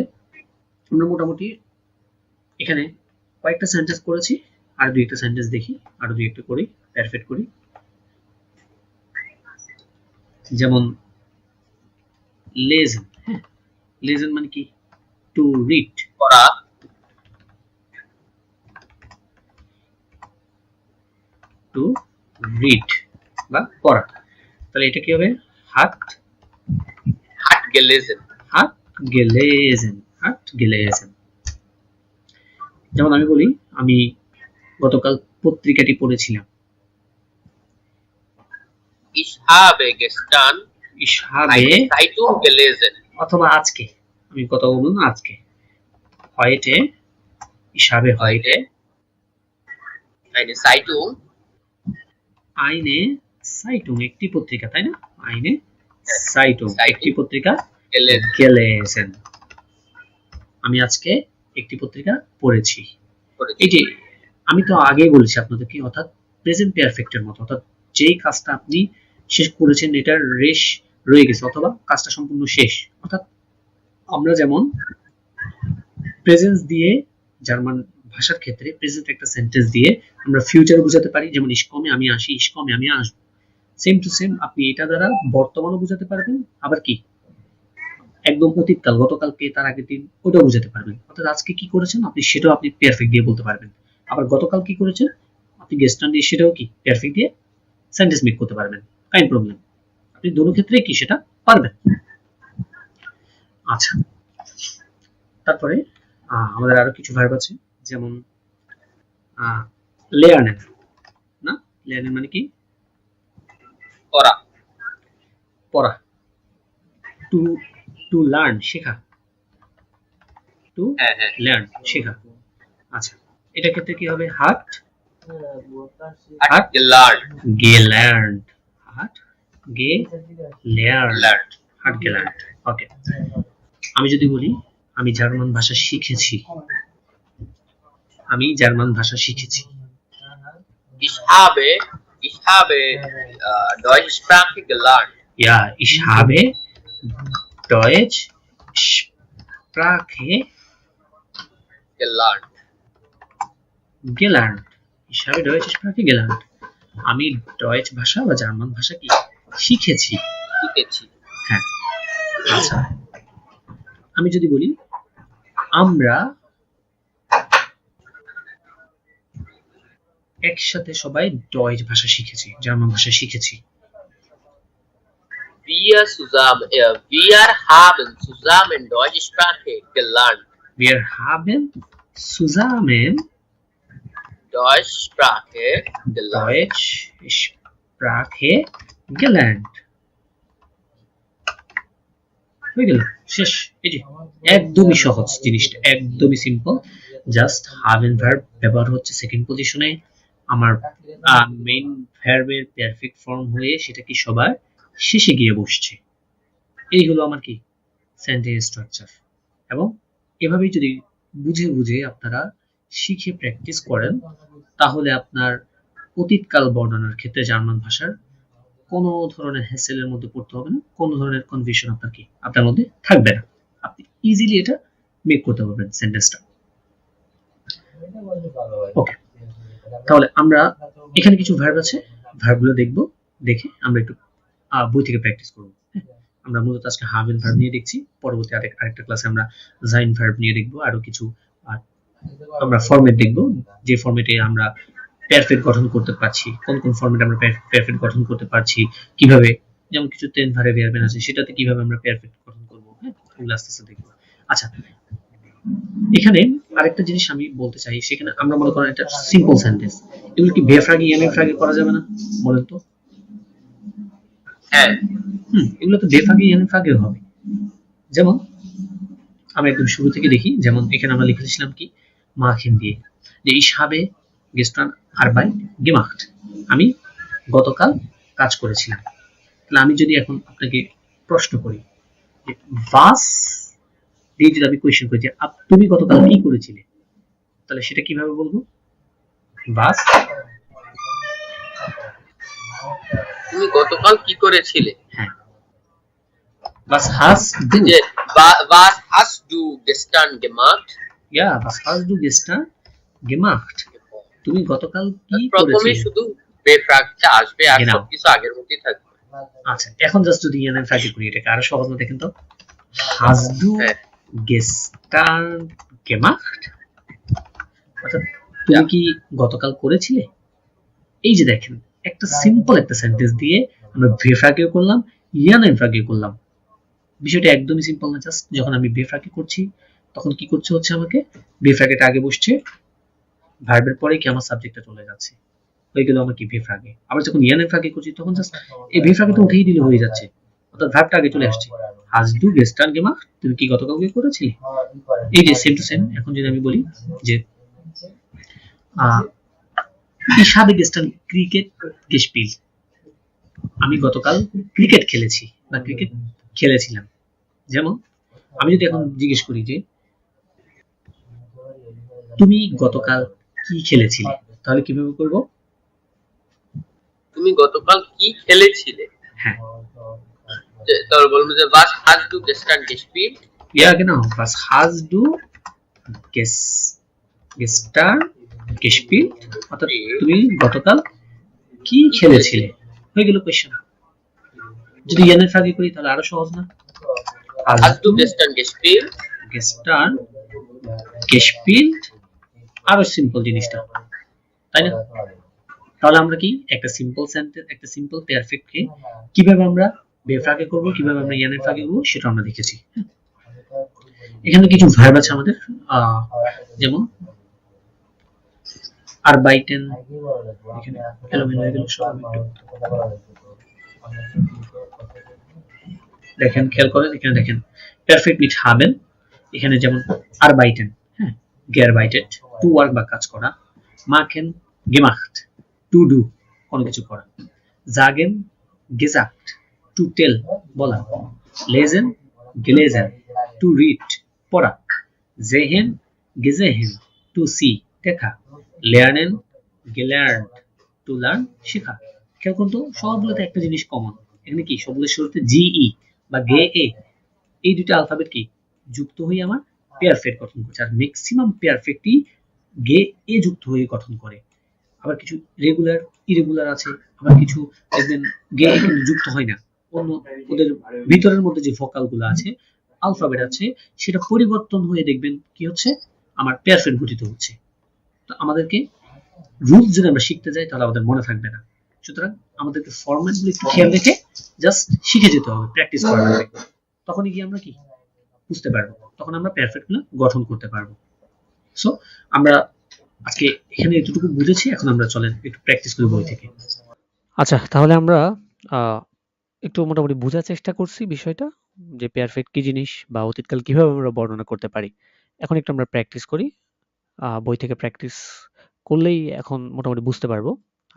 আমরা মোটামুটি এখানে কয়েকটা সেন্টেন্স করেছি, আর দুই একটা সেন্টেন্স দেখি, আরো দুই একটা করি, পারফেক্ট করি। যেমন লেসন, হ্যাঁ, লেসন মানে কি টু রিড, পড়া, টু রিড বা পড়া। তাহলে এটা কি হবে hat gelesen। যেমন আমি বলি আমি গতকাল পত্রিকাটি পড়েছিলাম, ich habe Zeitung gelesen, অথবা আজকে আমি কথা বলবো না, আজকে heute, ich habe heute eine Zeitung একটি পত্রিকা, তাই না? eine Zeitung একটি পত্রিকা gelesen, আমি আজকে একটি পত্রিকা পড়েছি। এই যে আমি তো আগেই বলেছি আপনাদেরকে, অর্থাৎ প্রেজেন্ট পারফেক্টের মতো, অর্থাৎ যেই কাজটা আপনি শেষ করেছেন এটার রেশ রয়ে গেছে অথবা কাজটা সম্পূর্ণ শেষ। অর্থাৎ আমরা যেমন প্রেজেন্স দিয়ে জার্মান ভাষার ক্ষেত্রে প্রেজেন্ট একটা সেন্টেন্স দিয়ে আমরা ফিউচার বোঝাতে পারি, যেমন ich komme আমি আসি, ich komme আমি আসবো। সেম টু সেম আপনি এটা দ্বারা বর্তমানও বোঝাতে পারবেন, আবার কি একদম অতীতকাল, গতকালকে, তার আগের দিন, ওটাও বোঝাতে পারবেন। অর্থাৎ আজকে কি করেছেন আপনি সেটাও আপনি পারফেক্ট দিয়ে বলতে পারবেন। আবার গতকাল কি করেছেন আপনি গেস্টার্ন দিয়ে সেটাও কি পারফেক্ট দিয়ে সেন্টেন্স মেক করতে পারবেন। কাইন প্রবলেম, আপনি দুটো ক্ষেত্রে কি সেটা পারবেন। আচ্ছা, তারপরে আমাদের আরো কিছু ভার্ব আছে, যেমন লেয়ার্নেন, না লেয়ার্নেন মানে কি পড়া, পড়া, টু টু লার্ন শেখা, টু হ্যাঁ হ্যাঁ, লার্ন শেখা। আচ্ছা, এটা ক্ষেত্রে কি হবে, হাট hat gelernt, gelernt, hat gelernt, hat gelernt। ওকে, আমি যদি বলি আমি জার্মান ভাষা শিখেছি, আমি জার্মান ভাষা শিখেছি। ich habe Deutsche Sprache gelernt, Ja, ich habe Deutsch Sprache gelernt, gelernt, ich habe Deutsch Sprache gelernt। আমি ডয়েচ ভাষা বা জার্মান ভাষা কি শিখেছি। শিখেছি। হ্যাঁ, আচ্ছা, আমি যদি বলি আমরা একসাথে সবাই ডয়েচ ভাষা শিখেছি, জার্মান ভাষা শিখেছি। Wir haben zusammen Deutsche Sprache gelernt, Wir haben zusammen Deutsche Sprache gelernt, Deutsch Sprache gelernt। হয়ে গেল, শেষ। এই যে একদমই সহজ জিনিসটা, একদমই সিম্পল, জাস্ট হাভেন ভার্ব ব্যবহার হচ্ছে সেকেন্ড পজিশনে, আমার মেইন ভার্বের পারফেক্ট ফর্ম হয়ে সেটা কি সবার শেষে গিয়ে বসছে। এই হলো আমার কি সেন্টেন্স স্ট্রাকচার। এবং এভাবেই যদি বুঝে বুঝে আপনারা শিখে প্র্যাকটিস করেন, তাহলে আপনার অতীতকাল বর্ণনার ক্ষেত্রে জার্মান ভাষার কোনো ধরনের হ্যাসেলের মধ্যে পড়তে হবে না, কোনো ধরনের কনফিউশন আপনার মধ্যে থাকবে না, আপনি ইজিলি এটা মেক করতে পারবেন সেন্টেন্সটা। ওকে, তাহলে আমরা এখানে কিছু ভার্ব আছে, ভার্বগুলো দেখব, দেখে আমরা একটু বই থেকে প্র্যাকটিস করব। আমরা মূলত আজকে হাভেন ভার্ব নিয়ে দেখছি, পরবর্তী আরেকটা ক্লাসে আমরা জাইন ভার্ব নিয়ে দেখব, আরো কিছু আমরা ফরম্যাট দেখব, যে ফরম্যাটে আমরা পারফেক্ট গঠন করতে পারছি, কোন কোন ফরম্যাটে আমরা পারফেক্ট গঠন করতে পারছি, কিভাবে, যেমন কিছু টেন ভার্ব এয়ারবেন আছে, সেটাতে কিভাবে আমরা পারফেক্ট গঠন করব, হ্যাঁ, ওগুলো আস্তে আস্তে দেখব। আচ্ছা, এখানে আরেকটা জিনিস আমি বলতে চাই, সেখানে আমরা মনে করেন একটা সিম্পল সেন্টেন্স, এগুলো কি বেফ্রাগি ইয়ানফ্রাগি করা যাবে না, বলেন তো? হ্যাঁ, এগুলো তো বেফ্রাগি ইয়ানফ্রাগি হবে। যেমন আমি একদম শুরু থেকে দেখি, যেমন এখানে আমরা লিখেছিলাম কি মাখিন দিয়ে, যে ich habe gestern Arbeit gemacht, আমি গতকাল কাজ করেছিলাম। তাহলে আমি যদি এখন আপনাকে প্রশ্ন করি যে was দিয়ে যদি আমি কোয়েশ্চেন করি যে তুমি গতকাল কি করেছিলে, তাহলে সেটা কিভাবে বলবো? was, তুমি গতকাল কি করেছিলে? হ্যাঁ, was hast du, যে was hast du gestern gemacht? ja, was hast du gestern gemacht, তুমি গতকাল কি প্রথমে করেছিলে। শুধু বেফ্রাগটা আসবে আর Genau. সবকিছু আগের মতোই থাকবে। আচ্ছা, এখন জাস্ট যদি ইয়ানের ফ্রাগি করি, এটাকে আরো সহজ না, দেখেন তো, hast du হ্যাঁ, gestern gemacht, অর্থাৎ তুমি কি গতকাল করেছিলে। এই যে দেখেন, একটা সিম্পল একটা সেন্টেন্স দিয়ে আমরা বেফ্রাগিও করলাম, ইয়ানের ফ্রাগিও করলাম। বিষয়টা একদমই সিম্পল না, জাস্ট যখন আমি বেফ্রাগি করছি তখন কি করছে হচ্ছে আমাকে বেফ্রাগিটা আগে বসছে, ভার্বের পরে কি আমার সাবজেক্টটা চলে যাচ্ছে, হয়ে গেল আমার কি বেফ্রাগে। আবার যখন ইয়ানের ফ্রাগে করছি তখন জাস্ট এই বেফ্রাগেটা উঠেই দিলে হয়ে যাচ্ছে, অর্থাৎ ভার্বটা আগে চলে আসছে। hast du gestern gemacht, তুমি কি গতকাল কি করেছিলে। এই যে সেম টু সেম। এখন যদি আমি বলি যে ich habe gestern Cricket gespielt, আমি গতকাল ক্রিকেট খেলেছি বা ক্রিকেট খেলেছিলাম। যেমন আমি যদি এখন জিজ্ঞেস করি যে তুমি গতকাল কি খেলেছিলে, তাহলে কিভাবে করব? তুমি গতকাল কি খেলেছিলে? হ্যাঁ, তাহলে বলবো যে was hast du gestern gespielt? ja genau, was hast du gestern gespielt, অর্থাৎ তুমি গতকাল কি খেলেছিলে, হয়ে গেল কোশ্চেন। যদি ইয়ানের ফ্রাগে করি তাহলে আরো সহজ না, Hast du gestern gespielt? gestern gespielt, আরো সিম্পল জিনিসটা, তাই না? তাহলে আমরা কি একটা সিম্পল সেন্টেন্স, একটা সিম্পল পারফেক্টকে কিভাবে আমরা বেফাকে করব, কিভাবে আমরা ইয়ানের ফাঁকে করব সেটা আমরা দেখেছি। এখানে কিছু ভার্ব আছে আমাদের, যেমন আরবাইটেন, এখানে এলোমেলো হয়ে গেল সব একটু দেখেন, খেয়াল করেন এখানে দেখেন পারফেক্ট মিট হাবেন, এখানে যেমন আরবাইটেন, হ্যাঁ, গেয়ারবাইটেড টু ওয়ার্ক বা কাজ করা, মাখেন গেমাখট টু ডু কোনো কিছু করা, জাগেন গেজাক্ট টু টেল বলা, লেজেন গেলেজেন টু রিড পড়া, জেহেন গেজেহেন টু সি দেখা, লেয়ার্নেন গেলার্ন টু লার্ন শেখা। খেয়াল করুন তো সবগুলোতে একটা জিনিস কমন, এখানে কি সবগুলোর শুরুতে জিই বা গে এ, এই দুটো আলফাবেট কি যুক্ত হয়ে আমার পেয়ারফেক্ট গঠন করছে, আর ম্যাক্সিমাম পেয়ারফেক্টই গে এ যুক্ত হয়ে গঠন করে। আবার কিছু রেগুলার ইরেগুলার আছে, আবার কিছু দেখবেন গে এ কিন্তু যুক্ত হয় না, অন্য ওদের ভিতরের মধ্যে যে ভোকাল গুলো আছে, আলফাবেট আছে, সেটা পরিবর্তন হয়ে দেখবেন কি হচ্ছে আমার পেয়ারফেক্ট গঠিত হচ্ছে। তো আমাদেরকে রুলস যদি আমরা শিখতে যাই তাহলে আমাদের মনে থাকবে না, সুতরাং আমাদেরকে ফরম্যাট গুলো একটু খেয়াল রেখে জাস্ট শিখে যেতে হবে, প্র্যাকটিস করা লাগবে, তখনই কি আমরা কি বুঝতে পারবো, তখন আমরা পারফেক্ট গুলো গঠন করতে পারবো। সো আমরা আজকে এখানে এতটুকু বুঝেছি, এখন আমরা চলেন একটু প্র্যাকটিস করি বই থেকে। আচ্ছা, তাহলে আমরা একটু মোটামুটি বোঝার চেষ্টা করছি বিষয়টা, যে পারফেক্ট কি জিনিস বা অতীতকাল কিভাবে আমরা বর্ণনা করতে পারি। এখন একটু আমরা প্র্যাকটিস করি, বই থেকে প্র্যাকটিস করলেই এখন মোটামুটি বুঝতে পারবো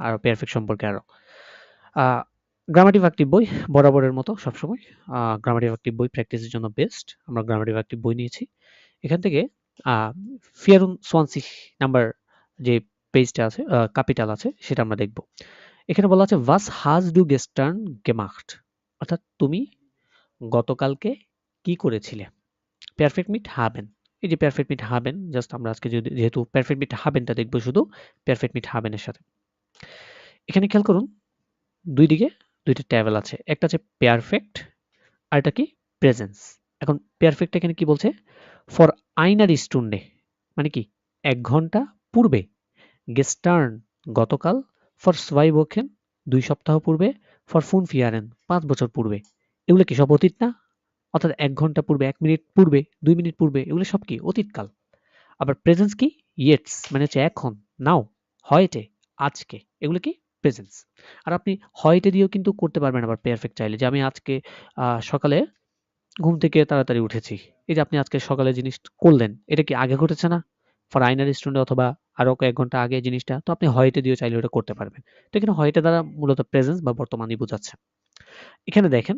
আর পারফেক্ট সম্পর্কে আরো। গ্রামাটিভ অ্যাক্টিভ বই বরাবরের মতো সবসময় গ্রামাটিভ অ্যাক্টিভ বই প্র্যাকটিসের জন্য বেস্ট। আমরা গ্রামাটিভ অ্যাক্টিভ বই নিয়েছি, এখান থেকে ফিয়ারুন সোয়ানসি নাম্বার যে পেজটা আছে, ক্যাপিটাল আছে, সেটা আমরা দেখব। এখানে বলা আছে ওয়াস হাজ ডু গেস্টার্ন গেমাখট, অর্থাৎ তুমি গতকালকে কি করেছিলে। পারফেক্ট মিট হাবেন, এই যে পারফেক্ট মিট হাবেন, জাস্ট আমরা আজকে যেহেতু পারফেক্ট মিট হাবেনটা দেখবো শুধু পারফেক্ট মিট হাবেনের সাথে। এখানে খেয়াল করুন দুই দিকে দুইটা ট্যাবেল আছে, একটা আছে পারফেক্ট আর এটা কি প্রেজেন্স। এখন পারফেক্ট এখানে কি বলছে, ফর আইনার স্টুন্ডে মানে কি 1 ঘন্টা পূর্বে, গেস্টার্ন গতকাল, ফর সোয়াই বোখেন 2 সপ্তাহ পূর্বে, ফর ফুন ফিয়ারেন 5 বছর পূর্বে। এগুলো কি সব অতীত না? অর্থাৎ 1 ঘন্টা পূর্বে, 1 মিনিট পূর্বে, 2 মিনিট পূর্বে, এগুলো সব কি অতীতকাল। আবার প্রেজেন্স কি ইয়েটস মানে হচ্ছে এখন, নাও, হয়টে আজকে, এগুলো কি প্রেজেন্স। আর আপনি হয়টে দিয়েও কিন্তু করতে পারবেন আবার পারফেক্ট চাইলে, যে আমি আজকে সকালে ঘুম থেকে তাড়াতাড়ি উঠেছি, এই যে আপনি আজকে সকালে জিনিস করলেন, এটা কি আগে ঘটেছে না? ফর আইনার স্টুডেন্ট অথবা আরো কয়েক ঘন্টা আগে জিনিসটা, তো আপনি হয়টে দিয়ে চাইলে ওটা করতে পারবেন। তো এখানে হয়টে দ্বারা মূলত প্রেজেন্স বা বর্তমানই বোঝাচ্ছে। এখানে দেখেন,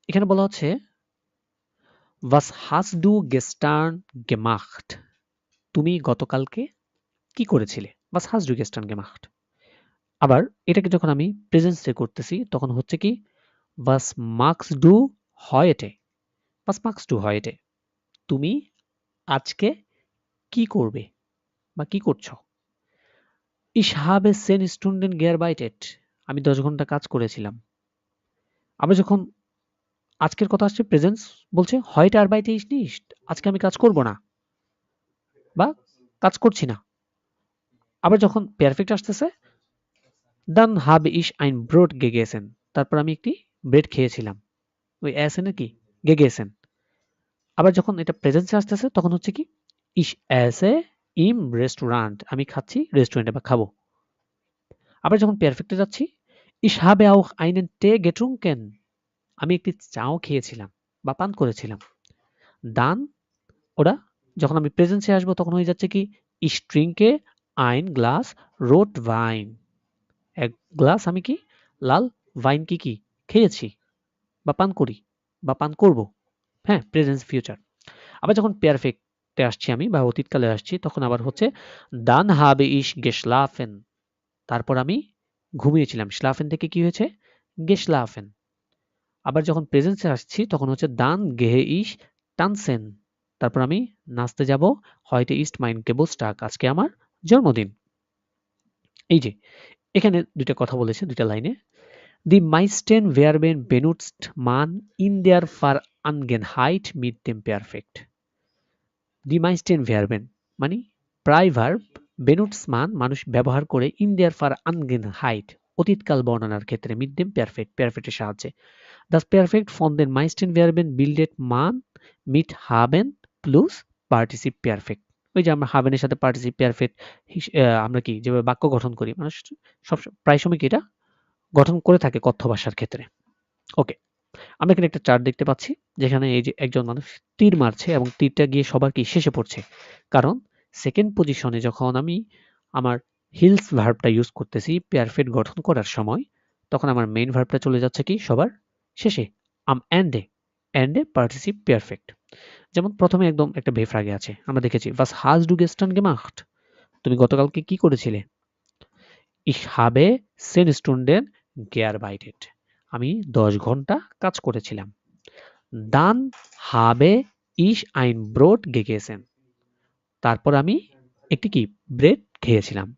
এখানে বলা হচ্ছে was hast du gestern gemacht, তুমি গতকালকে কি করেছিলে। was hast du gestern gemacht। আবার এটাকে যখন আমি প্রেজেন্সে করতেছি তখন হচ্ছে কি was magst du heute, was magst du heute, তুমি আজকে কি করবে বা কি করছো। Ich habe 10 Stunden gearbeitet, আমি 10 ঘন্টা কাজ করেছিলাম। আবার যখন আজকের কথা আসছে প্রেজেন্স বলছে heute arbeite ich nicht, আজকে আমি কাজ করব না বা কাজ করছি না। আবার যখন পারফেক্ট আসতেছে dann habe ich ein Brot gegessen, তারপর আমি একটি ব্রেড খেয়েছিলাম, ওই এসেন এর কি gegessen। আবার যখন এটা প্রেজেন্সে আসতেছে তখন হচ্ছে কি ich esse im Restaurant, আমি খাচ্ছি রেস্টুরেন্টে বা খাবো। আবার যখন পারফেক্টে যাচ্ছি ich habe auch einen Tee getrunken, আমি একটি চাও খেয়েছিলাম বা পান করেছিলাম। dann ওরা যখন আমি প্রেজেন্সে আসবো তখন হয়ে যাচ্ছে কি ich trinke ein Glas Rotwein, এক গ্লাস আমি কি লাল ওয়াইন কি খেয়েছি বা পান করি বা পান করব। হ্যাঁ, প্রেজেন্ট ফিউচার। আবার যখন পারফেক্টে আসছি আমি বা অতীতকালে আসছি তখন আবার হচ্ছে dann habe ich geschlafen, তারপর আমি ঘুমিয়েছিলাম। schlafen থেকে কি হয়েছে geschlafen। আবার যখন প্রেজেন্সে আসছি তখন হচ্ছে dann gehe ich tanzen, তারপর আমি নাচতে যাব, heute ist mein Geburtstag, আজকে আমার জন্মদিন। এই যে এখানে দুইটা কথা বলেছে দুইটা লাইনে, die meisten Verben benutzt man in der Vergangenheit mit dem Perfekt। die meisten Verben মানে প্রায় ভার্ব বেনুটসমান মানুষ ব্যবহার করে ইন্ডিয়ার ফার আনগেন হাইট অতীতকাল বর্ণনার ক্ষেত্রে মিড দেম পেয়ারফেক্ট পেয়ারফেক্টের সাহায্যে Das Perfekt von den meisten Verben bildet man mit haben plus Partizip Perfekt. ওই যে আমরা হাবেনের সাথে পার্টিসিপ পারফেক্ট আমরা কি যেভাবে বাক্য গঠন করি মানুষ সব প্রায় সময় কি এটা গঠন করে থাকে কথ্য ভাষার ক্ষেত্রে। ওকে, আমরা এখানে একটা চার্ট দেখতে পাচ্ছি যেখানে এই যে একজন মানুষ তীর মারছে এবং তীরটা গিয়ে সবার কি শেষে পড়ছে, কারণ সেকেন্ড পজিশনে যখন আমি আমার হিলস ভার্বটা ইউজ করতেছি পারফেক্ট গঠন করার সময়, তখন আমার মেইন ভার্বটা চলে যাচ্ছে কি সবার শেষে am Ende Ende Partizip Perfekt। যেমন প্রথমে একদম একটা বেফ্রাগে আছে, আমরা দেখেছি was hast du gestern gemacht, তুমি গতকালকে কি করেছিলে? Ich habe 10 Stunden gearbeitet, আমি 10 ঘন্টা কাজ করেছিলাম। Dann habe ich ein Brot gegessen, তারপর আমি একটি কি ব্রেড খেয়েছিলাম।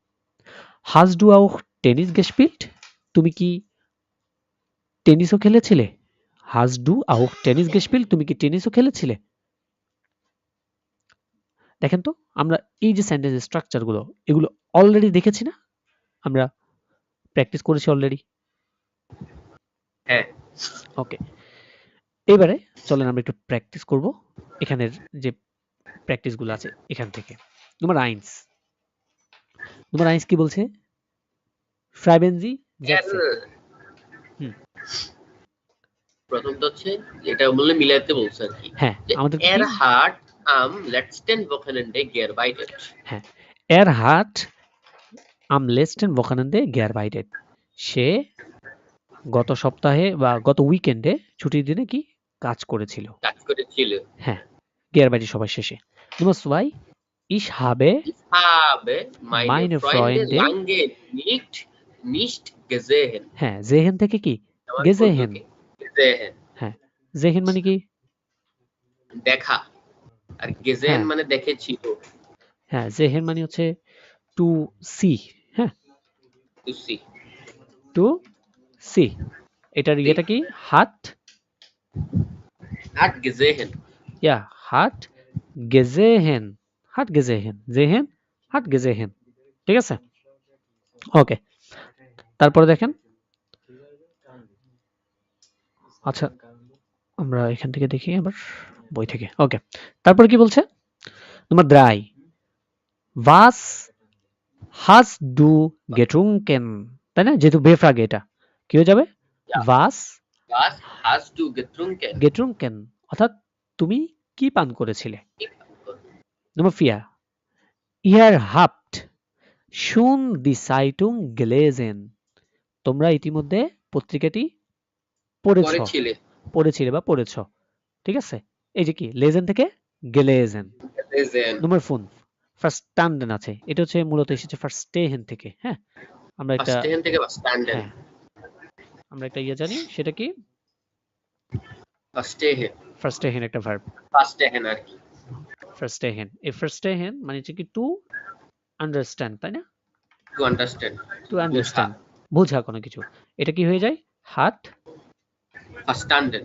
Hast du auch Tennis gespielt, তুমি কি টেনিসও খেলেছিলে? Hast du auch Tennis gespielt, তুমি কি টেনিসও খেলেছিলে? দেখেন তো আমরা এই যে সেন্টেন্স স্ট্রাকচার গুলো এগুলো অলরেডি দেখেছি না, আমরা প্র্যাকটিস করেছি অলরেডি। হ্যাঁ, ওকে, এবারে চলেন আমরা একটু প্র্যাকটিস করব এখানের যে প্র্যাকটিস গুলো আছে এখান থেকে। Nummer 1 কি বলছে? Schreiben Sie Sätze। প্রথমটা হচ্ছে এটা বললে মিলাতে বলছে আর কি, হ্যাঁ, আমাদের কি এর heart am letzten Wochenende gearbeitet। হ্যাঁ, er hat am letzten Wochenende gearbeitet, সে গত সপ্তাহে বা গত উইকেন্ডে ছুটির দিনে কি কাজ করেছিল। হ্যাঁ, gearbeitet সবার শেষে। Nummer 2 ich habe meine Freunde lange nicht gesehen। হ্যাঁ, sehen থেকে কি gesehen। হ্যাঁ, sehen মানে কি দেখা, আর gesehen মানে দেখেছিল। হ্যাঁ, sehen মানে হচ্ছে to see। হ্যাঁ, to see এটার ইয়েটা কি hat gesehen। ja, hat gesehen sehen hat gesehen, ঠিক আছে। ওকে, তারপরে দেখেন, আচ্ছা আমরা এখান থেকে দেখি আবার বই থেকে। ওকে, তারপরে কি বলছে? Nummer 3 was hast du getrunken, তাই না, যেহেতু বেফ্রাগে এটা কি হয়ে যাবে was hast du getrunken অর্থাৎ তুমি কি পান করেছিলে। Nummer 4 ihr habt schon die Zeitung gelesen, তোমরা ইতিমধ্যে পত্রিকাটি পড়েছিলে বা পড়েছ, ঠিক আছে। এই যে কি লেজেন থেকে gelesen। Nummer 5 verstanden আছে, এটা হচ্ছে মূলত এসেছে verstehen থেকে। হ্যাঁ, আমরা একটা হ্যাঁ, আমরা একটা ইয়ে জানি, সেটা কি verstehen একটা ভার্ব। আর কি verstehen, এই verstehen মানে হচ্ছে কি টু আন্ডারস্ট্যান্ড, তাই না, টু আন্ডারস্ট্যান্ড বোঝা কোনো কিছু। এটা কি হয়ে যায় hat verstanden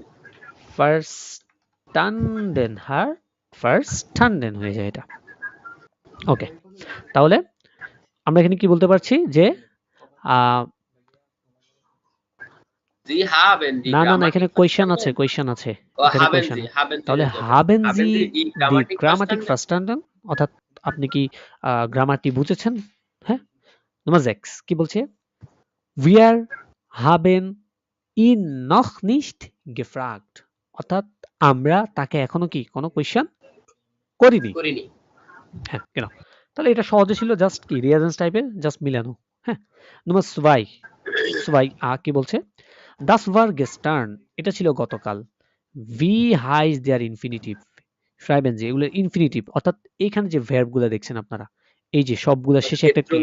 হয়ে যায় এটা। ওকে, তাহলে আমরা এখানে কি বলতে পারছি যে না না না, এখানে কোয়েশ্চেন আছে এখানে কোয়েশ্চেন। তাহলে haben Sie die Grammatik verstanden, অর্থাৎ আপনি কি গ্রামারটি বুঝেছেন। হ্যাঁ, Nummer 6 কি বলছে? Wir haben ihn noch nicht gefragt, অর্থাৎ আমরা তাকে এখনো কি কোনো কোয়েশ্চেন করিনি। হ্যাঁ, কেন? তাহলে এটা সহজে ছিল, জাস্ট কি রিয়াজেন্স টাইপের, জাস্ট মিলানো। হ্যাঁ, Nummer 2 কি বলছে? Das war gestern, এটা ছিল গতকাল। Wie heißt der Infinitive, schreiben Sie এগুলো ইনফিনিটিভ, অর্থাৎ এখানে যে ভার্ব গুলো দেখছেন আপনারা, এই যে সবগুলা শেষে একটা কি,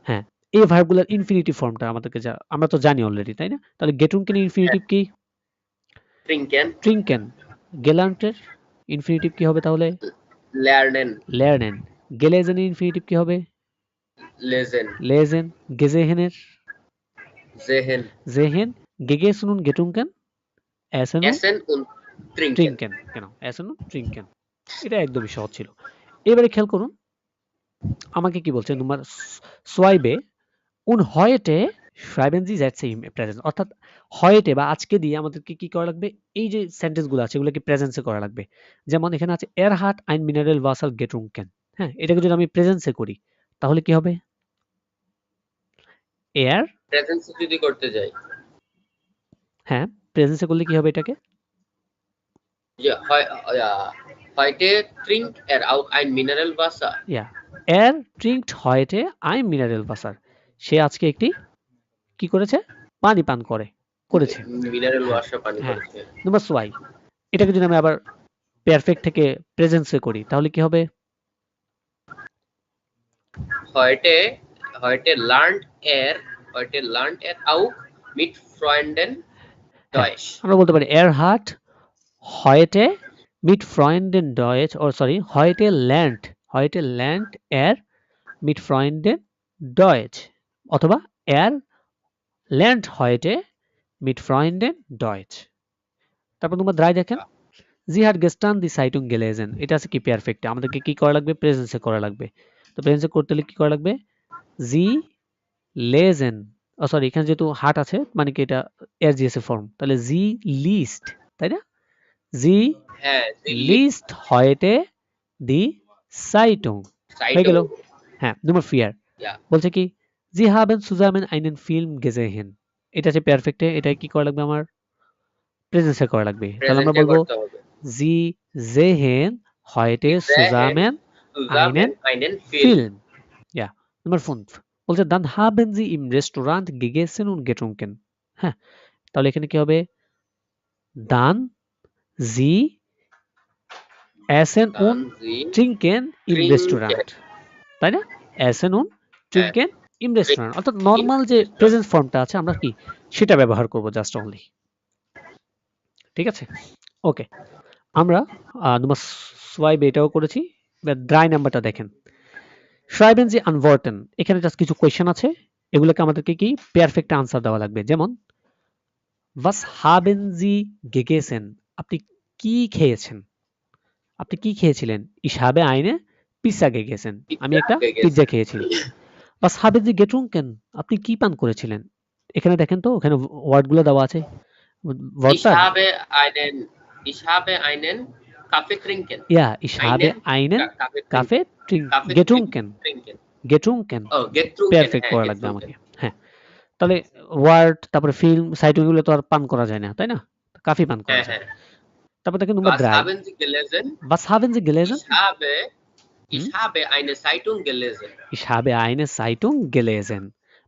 হ্যাঁ, এই ভার্বগুলোর ইনফিনিটিভ ফর্মটা আমাদেরকে আমরা তো জানি অলরেডি, তাই না। তাহলে getrunken ইনফিনিটিভ কি trinken, gelernt এর ইনফিনিটিভ কি হবে তাহলে lernen, gelesen এর ইনফিনিটিভ কি হবে lesen, gesehen এর sehen, gegessen und getrunken essen und trinken, কেন essen und trinken, এটা একদমই সহজ ছিল। এবারে খেয়াল করুন আমাকে কি বলছে তোমার সোয়াইবে উন হয়েটে schreiben Sie Sätze im Präsens অর্থাৎ হয়েটে বা আজকে দিয়ে আমাদেরকে কি করা লাগবে এই যে সেন্টেন্স গুলো আছে এগুলোকে প্রেজেন্সে করা লাগবে যেমন এখানে আছে er hat ein Mineralwasser getrunken হ্যাঁ এটাকে যদি আমি প্রেজেন্সে করি তাহলে কি হবে er প্রেজেন্স যদি করতে যাই হ্যাঁ প্রেজেন্সে করলে কি হবে এটাকে যে heute trinkt er auch ein Mineralwasser ja er trinkt heute ein Mineralwasser সে আজকে একটি কি করেছে পানি পান করেছে মিনারেল ওয়াটার পানি হ্যাঁ করেছে নাম্বার সোয়াই এটাকে যদি আমি আবার পারফেক্ট থেকে প্রেজেন্সে করি তাহলে কি হবে heute heute lernt er auch mit Freunden Deutsch আমরা বলতে পারি er hat heute mit Freunden Deutsch heute lernt er mit Freunden Deutsch অথবা er lernt heute mit Freunden Deutsch তারপর তোমরা দ্রাই দেখেন Sie hat gestern die Zeitung gelesen এটা আছে কি পারফেক্টে আমাদেরকে কি করা লাগবে প্রেজেন্সে করা লাগবে তো প্রেজেন্সে করতে হলে কি করা লাগবে Sie lesen সরি এখানে যেহেতু হাট আছে মানে কি এটা এরজিএস এর ফর্ম তাহলে Sie liest তাই না Sie হ্যাঁ liest heute die Zeitung হয়ে গেল হ্যাঁ নম্বর 4 বলছে কি Sie haben zusammen einen Film gesehen এটা আছে পারফেক্টে এটা কি করা লাগবে আমার প্রেজেন্সে করা লাগবে তাহলে আমরা বলবো Sie sehen heute zusammen einen Film ja Nummer 5 বলছে dann haben Sie im Restaurant gegessen und getrunken হ্যাঁ তাহলে এখানে কি হবে dann Sie essen und trinken im Restaurant তাই না essen und trinken im Restaurant অর্থাৎ নরমাল যে প্রেজেন্ট ফর্মটা আছে আমরা কি সেটা ব্যবহার করব জাস্ট অনলি ঠিক আছে ওকে আমরা নম্বর 5 এটাও করেছি এবার ড্রাই নাম্বারটা দেখেন schreiben Sie Antworten এখানে জাস্ট কিছু কোশ্চেন আছে এগুলোকে আমাদেরকে কি পারফেক্ট আনসার দেওয়া লাগবে যেমন was haben Sie gegessen আপনি কি খেয়েছেন আপনি কি খেয়েছিলেন ich habe eine Pizza gegessen আমি একটা পিৎজা খেয়েছি was haben Sie getrunken আপনি কি পান করেছিলেন এখানে দেখেন তো ওখানে ওয়ার্ডগুলো দেওয়া আছে Ich habe einen Kaffee trinken. Ja, ich habe einen Kaffee getrunken. Getrunken. Oh, getrunken. Perfect করা লাগবে আমাকে হ্যাঁ তাহলে ওয়ার্ড তারপরে ফিল্ম সাইট গুলো তো আর পান করা যায় না তাই না কফি পান করা যায় তারপর দেখেন নম্বর 3 Was haben Sie gelesen? Ich habe eine Zeitung gelesen. Ich habe eine Zeitung gelesen.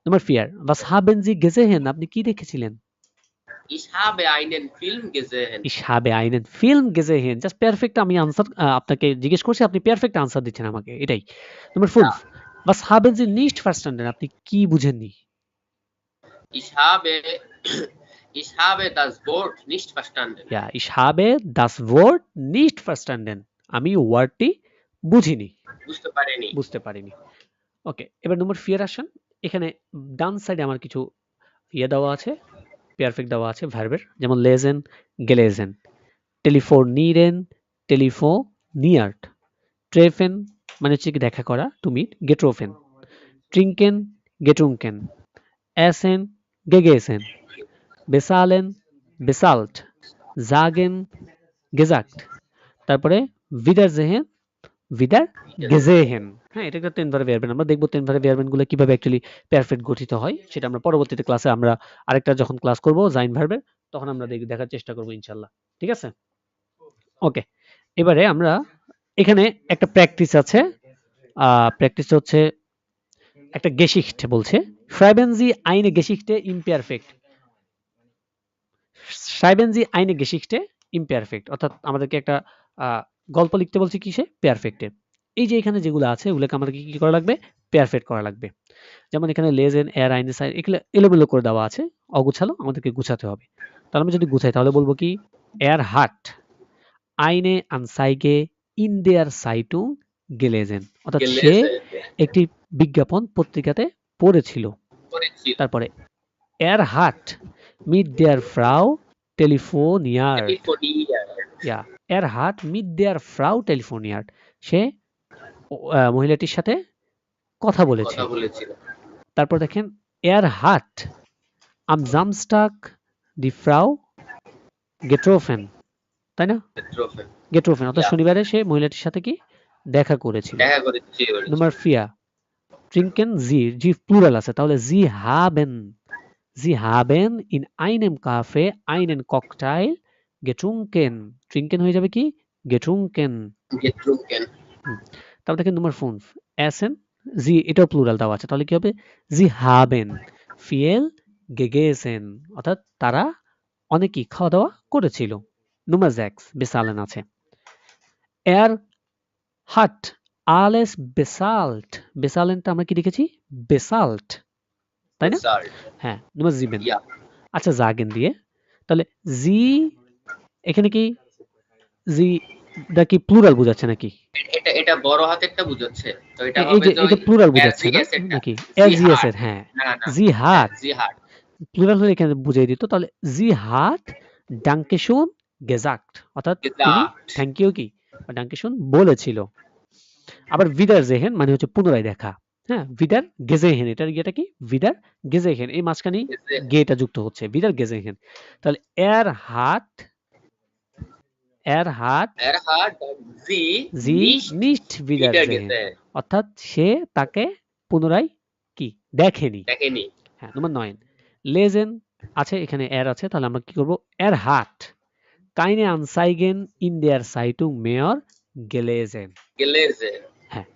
Nummer 4 Was haben Sie gesehen? আপনি কি দেখেছিলেন Ich habe einen Film gesehen. Ich habe einen Film gesehen. Just perfect আমি answer আপনাকে জিজ্ঞেস করছি আপনি perfect answer দিচ্ছেন আমাকে এটাই number 5 Was haben Sie nicht verstanden? আপনি কি বুঝেননি Ich habe das Wort nicht verstanden. Ja, ich habe das Wort nicht verstanden. আমি ওয়ার্ডটি বুঝিনি বুঝতে পারিনি ওকে এবার নম্বর 4 আসেন এখানে ডান সাইডে আমার কিছু দেওয়া আছে পারফেক্ট দেওয়া আছে ভার্বের যেমন লেজেন গেলেজেন টেলিফোনিরেন টেলিফোনিয়ার্ট ট্রেফেন মানে হচ্ছে কি দেখা করা তুমি গেট্রোফেন ট্রিঙ্কেন গেট্রুঙ্কেন এসেন গেগেসেন বেসালেন বেসাল্ট জাগেন গেজাক্ট তারপরে ভিদার জেহেন ভিদার গেজেহেন হ্যাঁ এটা একটা 10 ভার্ব ভার্বেন আমরা দেখব 10 ভার্ব ভার্বেন গুলো কিভাবে অ্যাকচুয়ালি পারফেক্ট গঠিত হয় সেটা আমরা পরবর্তীতে ক্লাসে আমরা আরেকটা যখন ক্লাস করব জাইন ভার্বের তখন আমরা দেখার চেষ্টা করব ইনশাআল্লাহ ঠিক আছে ওকে এবারে আমরা এখানে একটা প্র্যাকটিস আছে প্র্যাকটিস হচ্ছে একটা গেশিখট বলছে schreiben Sie eine Geschichte im Perfekt schreiben Sie eine Geschichte im Perfekt অর্থাৎ আমাদেরকে একটা গল্প লিখতে বলছে কিসে পারফেক্টে এই যে এখানে যেগুলো আছে ওগুলোকে আমাদেরকে কি করা লাগবে পারফেক্ট করা লাগবে যেমন এখানে লেজেন এর আইনে সাইন এগুলো এলোমেলো করে দেওয়া আছে অগুছালো আমাদেরকে গুছাতে হবে তাহলে আমি যদি গুছাই তাহলে বলবো কি এর হাট আইনে আনসাইগে ইন দেয়ার সাইটুং গেলেজেন অর্থাৎ সে একটি বিজ্ঞাপন পত্রিকাতে পড়েছিল তারপরে এর হাট মিট দেয়ার ফ্রাউ টেলিফোনিয়ার্ট ইয়া এর হাট মিট দেয়ার ফ্রাউ টেলিফোনিয়ার্ট সে মহিলাটির সাথে কথা বলেছে। কথা বলেছিল। তারপর দেখেন এর হাট আম জামস্টাক দি ফ্রাউ গেট্রোফেন, তাই না? Betroffen. গেট্রোফেন অর্থাৎ Ja, শনিবারে সে মহিলাটির সাথে কি দেখা করেছিল। দেখা করেছি নাম্বার বলেছিল। ফিয়া ট্রিঙ্কেন জি, জি প্লুরাল আছে, তাহলে জি হাবেন ইন আইনেম কাফে আইনেন ককটাইল গেট্রুঙ্কেন, ট্রিঙ্কেন হয়ে যাবে কি গেট্রুঙ্কেন। Getrunken. তারপর দেখেন নম্বর 5 এসেন জি, এটাও প্লুরাল দেওয়া আছে, তাহলে কি হবে জি হাবেন ফিয়েল গেগেসেন অর্থাৎ তারা অনেকই খাওয়া দাওয়া করেছিল। নম্বর 6 বেসালেন আছে এর হাট আলেস বেসাল্ট, বেসালেনটা আমরা কি দেখেছি বেসাল্ট, তাই না? Bezahlt. হ্যাঁ নম্বর জিবেন Ja. আচ্ছা জাগেন দিয়ে, তাহলে জি এখানে কি জি দা কি প্লুরাল বোঝাচ্ছে নাকি? এটা বড় হাতেরটা বুঝাচ্ছে। তো এটা এই হবে যে যে ওই এটা প্লুরাল বোঝাচ্ছে না SGS এরটা। নাকি? এসজিএস জিহাদ। এর, হ্যাঁ না, না। জি হ্যাঁ, হাট জিহাদ। প্লুরাল হলে এখানে বুঝিয়ে দিত, তাহলে জি হাট ডাঙ্কেশন গেজাক্ট অর্থাৎ তিনি Gesagt. থ্যাংক ইউ কি ডাঙ্কেশন বলেছিল। আবার ভিদার জেহেন মানে হচ্ছে পুনরায় দেখা, হ্যাঁ ভিদার গেজেহেন, এটার ইয়েটা কি ভিদার গেজেহেন, এই মাঝখানে Gese গেটা যুক্ত হচ্ছে ভিদার গেজেহেন, তাহলে এর হাট Er hat sie জি nicht নিস্ট ভিদার জেহেন wiedergesehen. অর্থাৎ সে তাকে পুনরায় কি দেখেনি। দেখেনি। হ্যাঁ নম্বর 9 লেজেন আছে, এখানে এর আছে, তাহলে আমরা কি করব এর হাট কাইনে আনসাইগেন ইন দেয়ার সাইটুং মেয়র গেলেজেন, Gelesen. হ্যাঁ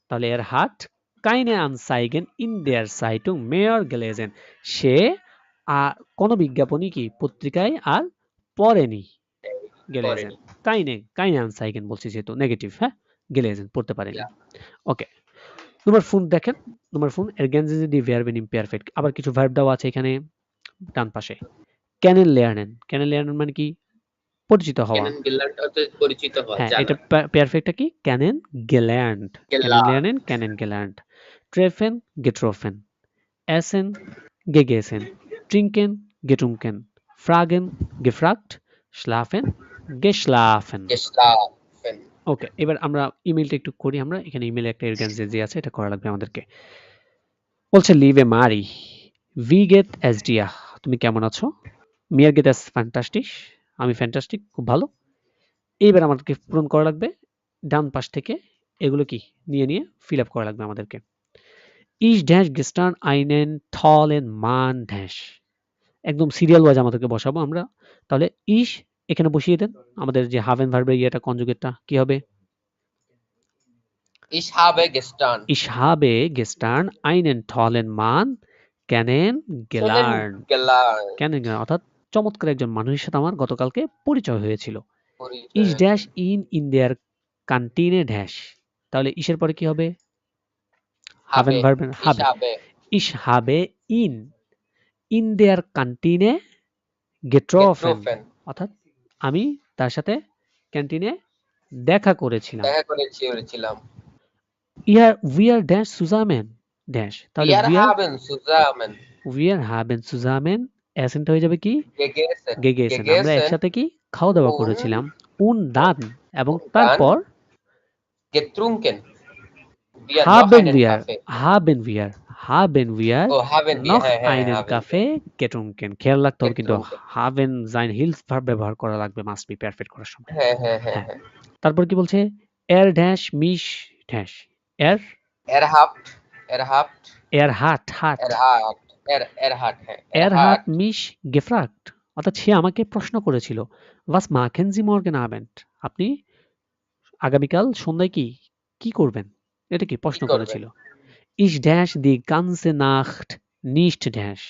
তাহলে এর হাট কাইনে আনসাইগেন ইন দেয়ার সাইটুং মেয়র গেলেজেন, সে কোন বিজ্ঞাপনই কি পত্রিকায় আর পড়েনি গেলেজেন, করেনি। কাইনে আনসাইগেন বলছি যেহেতু নেগেটিভ, হ্যাঁ গেলেজেন পড়তে পারেনি। Ja. ওকে নম্বর ফোন দেখেন, নম্বর ফোন এরগেনজেসি ডি ভার্ব ইন ইমপারফেক্ট, আবার কিছু ভার্ব দেওয়া আছে এখানে ডান পাশে। ক্যানেন লেয়ার্নেন মানে কি পরিচিত হওয়া, Kennen gelernt অর্থাৎ পরিচিত হওয়া, হ্যাঁ এটা জানা। পারফেক্টটা কি ক্যানেন গেল্যান্ড, Gelernt. ক্যানেন গেল্যান্ড, ট্রেফেন গেট্রোফেন, এসেন গেগেসেন, ট্রিঙ্কেন গেটুঙ্কেন, ফ্রাগেন গেফ্রাগট, schlafen geschlafen। Geschlafen. ওকে এবার আমরা ইমেলটা একটু করি, আমরা এখানে ইমেলে একটা এরগেনজেসি আছে, এটা করা লাগবে আমাদেরকে। বলছে লিভে মারি ভি গেট এস ডিয়া, তুমি কেমন আছো? মিয়ার গেট এস ফ্যান্টাস্টিক, আমি ফ্যান্টাস্টিক খুব ভালো। এইবার আমাদেরকে পূরণ করা লাগবে ডান পাশ থেকে এগুলো কি নিয়ে ফিল আপ করা লাগবে আমাদেরকে। ইস ড্যাশ গেস্টার্ন আইনেন থল এন মান ড্যাশ, একদম সিরিয়াল ওয়াইজ আমাদেরকে বসাবো আমরা, তাহলে ইস এখানে বসিয়ে দেন, আমাদের যে হাভেন ভার্বের ইয়েটা কনজুগেটটা কি হবে Ich habe gestern. ইস হাবে গেস্টার্ন আইনেন থলেন মান ক্যানেন গেলার্ন, Gelernt. ক্যানেন গেলার্ন অর্থাৎ চমৎকার একজন মানুষের সাথে আমার গতকালকে পরিচয় হয়েছিল। ইস পরিচয়। ড্যাশ ইন দেয়ার কান্টিনে ড্যাশ, তাহলে ইসের পরে কি হবে হাভেন Habe. ভার্বের Ich হাবে, habe. ইস হাবে ইন দেয়ার কান্টিনে গেট্রোফেন Getroffen. অর্থাৎ আমি তার সাথে ক্যান্টিনে দেখা করেছিলাম। দেখা করেছিলাম। উইয়ার ড্যাশ সুজামেন ড্যাশ, তাহলে Wir haben zusammen উইয়ার হাবেন সুজামেন অ্যাসেন্ট হয়ে যাবে কি gegessen. গেগেসেন, আমরা একসাথে কি খাওয়া দাওয়া Und করেছিলাম। উন দান এবং dann তারপর getrunken. Wir noch haben einen wir Kaffee. haben wir Oh, haben wir. noch হ্যাঁ, হ্যাঁ, einen haben wir. Kaffee getrunken, খেয়াল রাখতে হবে কিন্তু Getrunken. haben sein hills verb ব্যবহার করা লাগবে মাস্ট বি পারফেক্ট করার সময়। হ্যাঁ, হ্যাঁ, হ্যাঁ, হ্যাঁ হ্যাঁ। তারপর কি বলছে এর ড্যাশ মিশ ড্যাশ এর Erhabt. এর হাট হাট Erhabt. Erhat. হ্যাঁ। এর হাট Erhat. মিশ গেফ্রাগট অর্থাৎ সে আমাকে প্রশ্ন করেছিল was machen Sie morgen Abend, আপনি আগামীকাল সন্ধ্যায় কি করবেন, এটা কি প্রশ্ন করবেন? করেছিল। Ich dash die ganze Nacht nicht dash,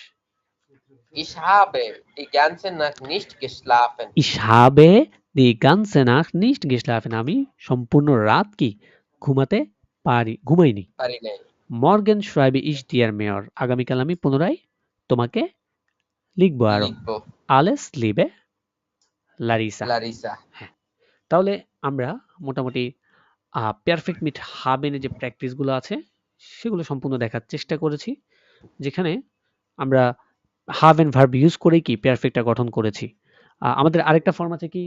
Ich habe die ganze Nacht nicht geschlafen. ich habe die ganze Nacht nicht geschlafen, আমি সম্পূর্ণ রাত কি ঘুমাইনি। পারি নাই। Morgen schreibe ich dir mehr, আগামীকাল আমি পুনরায় তোমাকে লিখবো আরো। লিখবো। Alles Liebe Larissa। লারিসা। তাহলে আমরা মোটামুটি পারফেক্ট মিট হাবেনে যে প্র্যাকটিসগুলো আছে সেগুলো সম্পূর্ণ দেখার চেষ্টা করেছি, যেখানে আমরা হাভ এন্ড ভার্ব ইউজ করেই কি পারফেক্টটা গঠন করেছি। আমাদের আরেকটা ফর্ম আছে কি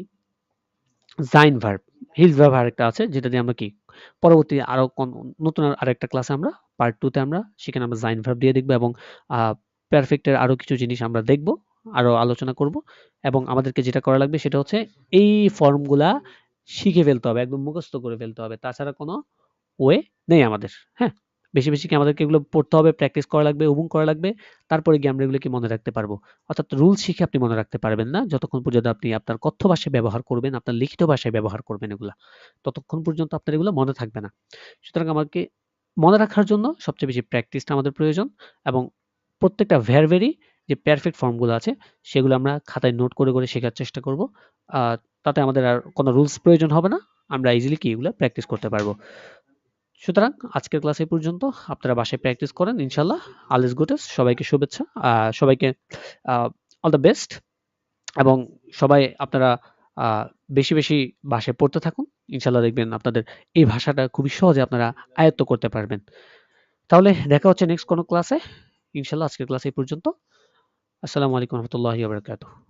জাইন ভার্ব, হিজ ভার্ব আরেকটা আছে যেটা দিয়ে আমরা কি পরবর্তী আরো নতুন আরেকটা ক্লাসে আমরা পার্ট 2 তে আমরা সেখানে আমরা জাইন ভার্ব দিয়ে দেখব এবং পারফেক্টের আরো কিছু জিনিস আমরা দেখব, আরো আলোচনা করব এবং আমাদেরকে যেটা করা লাগবে সেটা হচ্ছে এই ফর্মগুলা শিখে ফেলতে হবে, একদম মুখস্থ করে ফেলতে হবে, তাছাড়া কোনো ওয়ে নেই আমাদের। হ্যাঁ, বেশি বেশি কি আমাদেরকে এগুলো পড়তে হবে, প্র্যাকটিস করা লাগবে, অভ্যাস করা লাগবে, তারপরে গিয়ে আমরা এগুলো কি মনে রাখতে পারবো। অর্থাৎ রুল শিখে আপনি মনে রাখতে পারবেন না যতক্ষণ পর্যন্ত আপনি আপনার কথ্য ভাষায় ব্যবহার করবেন, আপনার লিখিত ভাষায় ব্যবহার করবেন এগুলা, ততক্ষণ পর্যন্ত আপনার এগুলো মনে থাকবে না। সুতরাং আমাকে মনে রাখার জন্য সবচেয়ে বেশি প্র্যাকটিসটা আমাদের প্রয়োজন এবং প্রত্যেকটা ভার্বেরই যে পারফেক্ট ফর্মগুলো আছে সেগুলো আমরা খাতায় নোট করে করে শেখার চেষ্টা করব। তাতে আমাদের আর কোনো রুলস প্রয়োজন হবে না, আমরা ইজিলি কি এগুলো প্র্যাকটিস করতে পারবো। সুতরাং আজকের ক্লাস এই পর্যন্ত, আপনারা বাসায় প্র্যাকটিস করেন ইনশাল্লাহ। অল ইজ গুড, সবাইকে শুভেচ্ছা, সবাইকে অল দ্য বেস্ট এবং সবাই আপনারা বেশি বেশি ভাষায় পড়তে থাকুন, ইনশাল্লাহ দেখবেন আপনাদের এই ভাষাটা খুবই সহজে আপনারা আয়ত্ত করতে পারবেন। তাহলে দেখা হচ্ছে নেক্সট কোনো ক্লাসে ইনশাল্লাহ। আজকের ক্লাস এই পর্যন্ত। আসসালামু আলাইকুম রহমতুল্লাহি ওয়া বারাকাতুহু।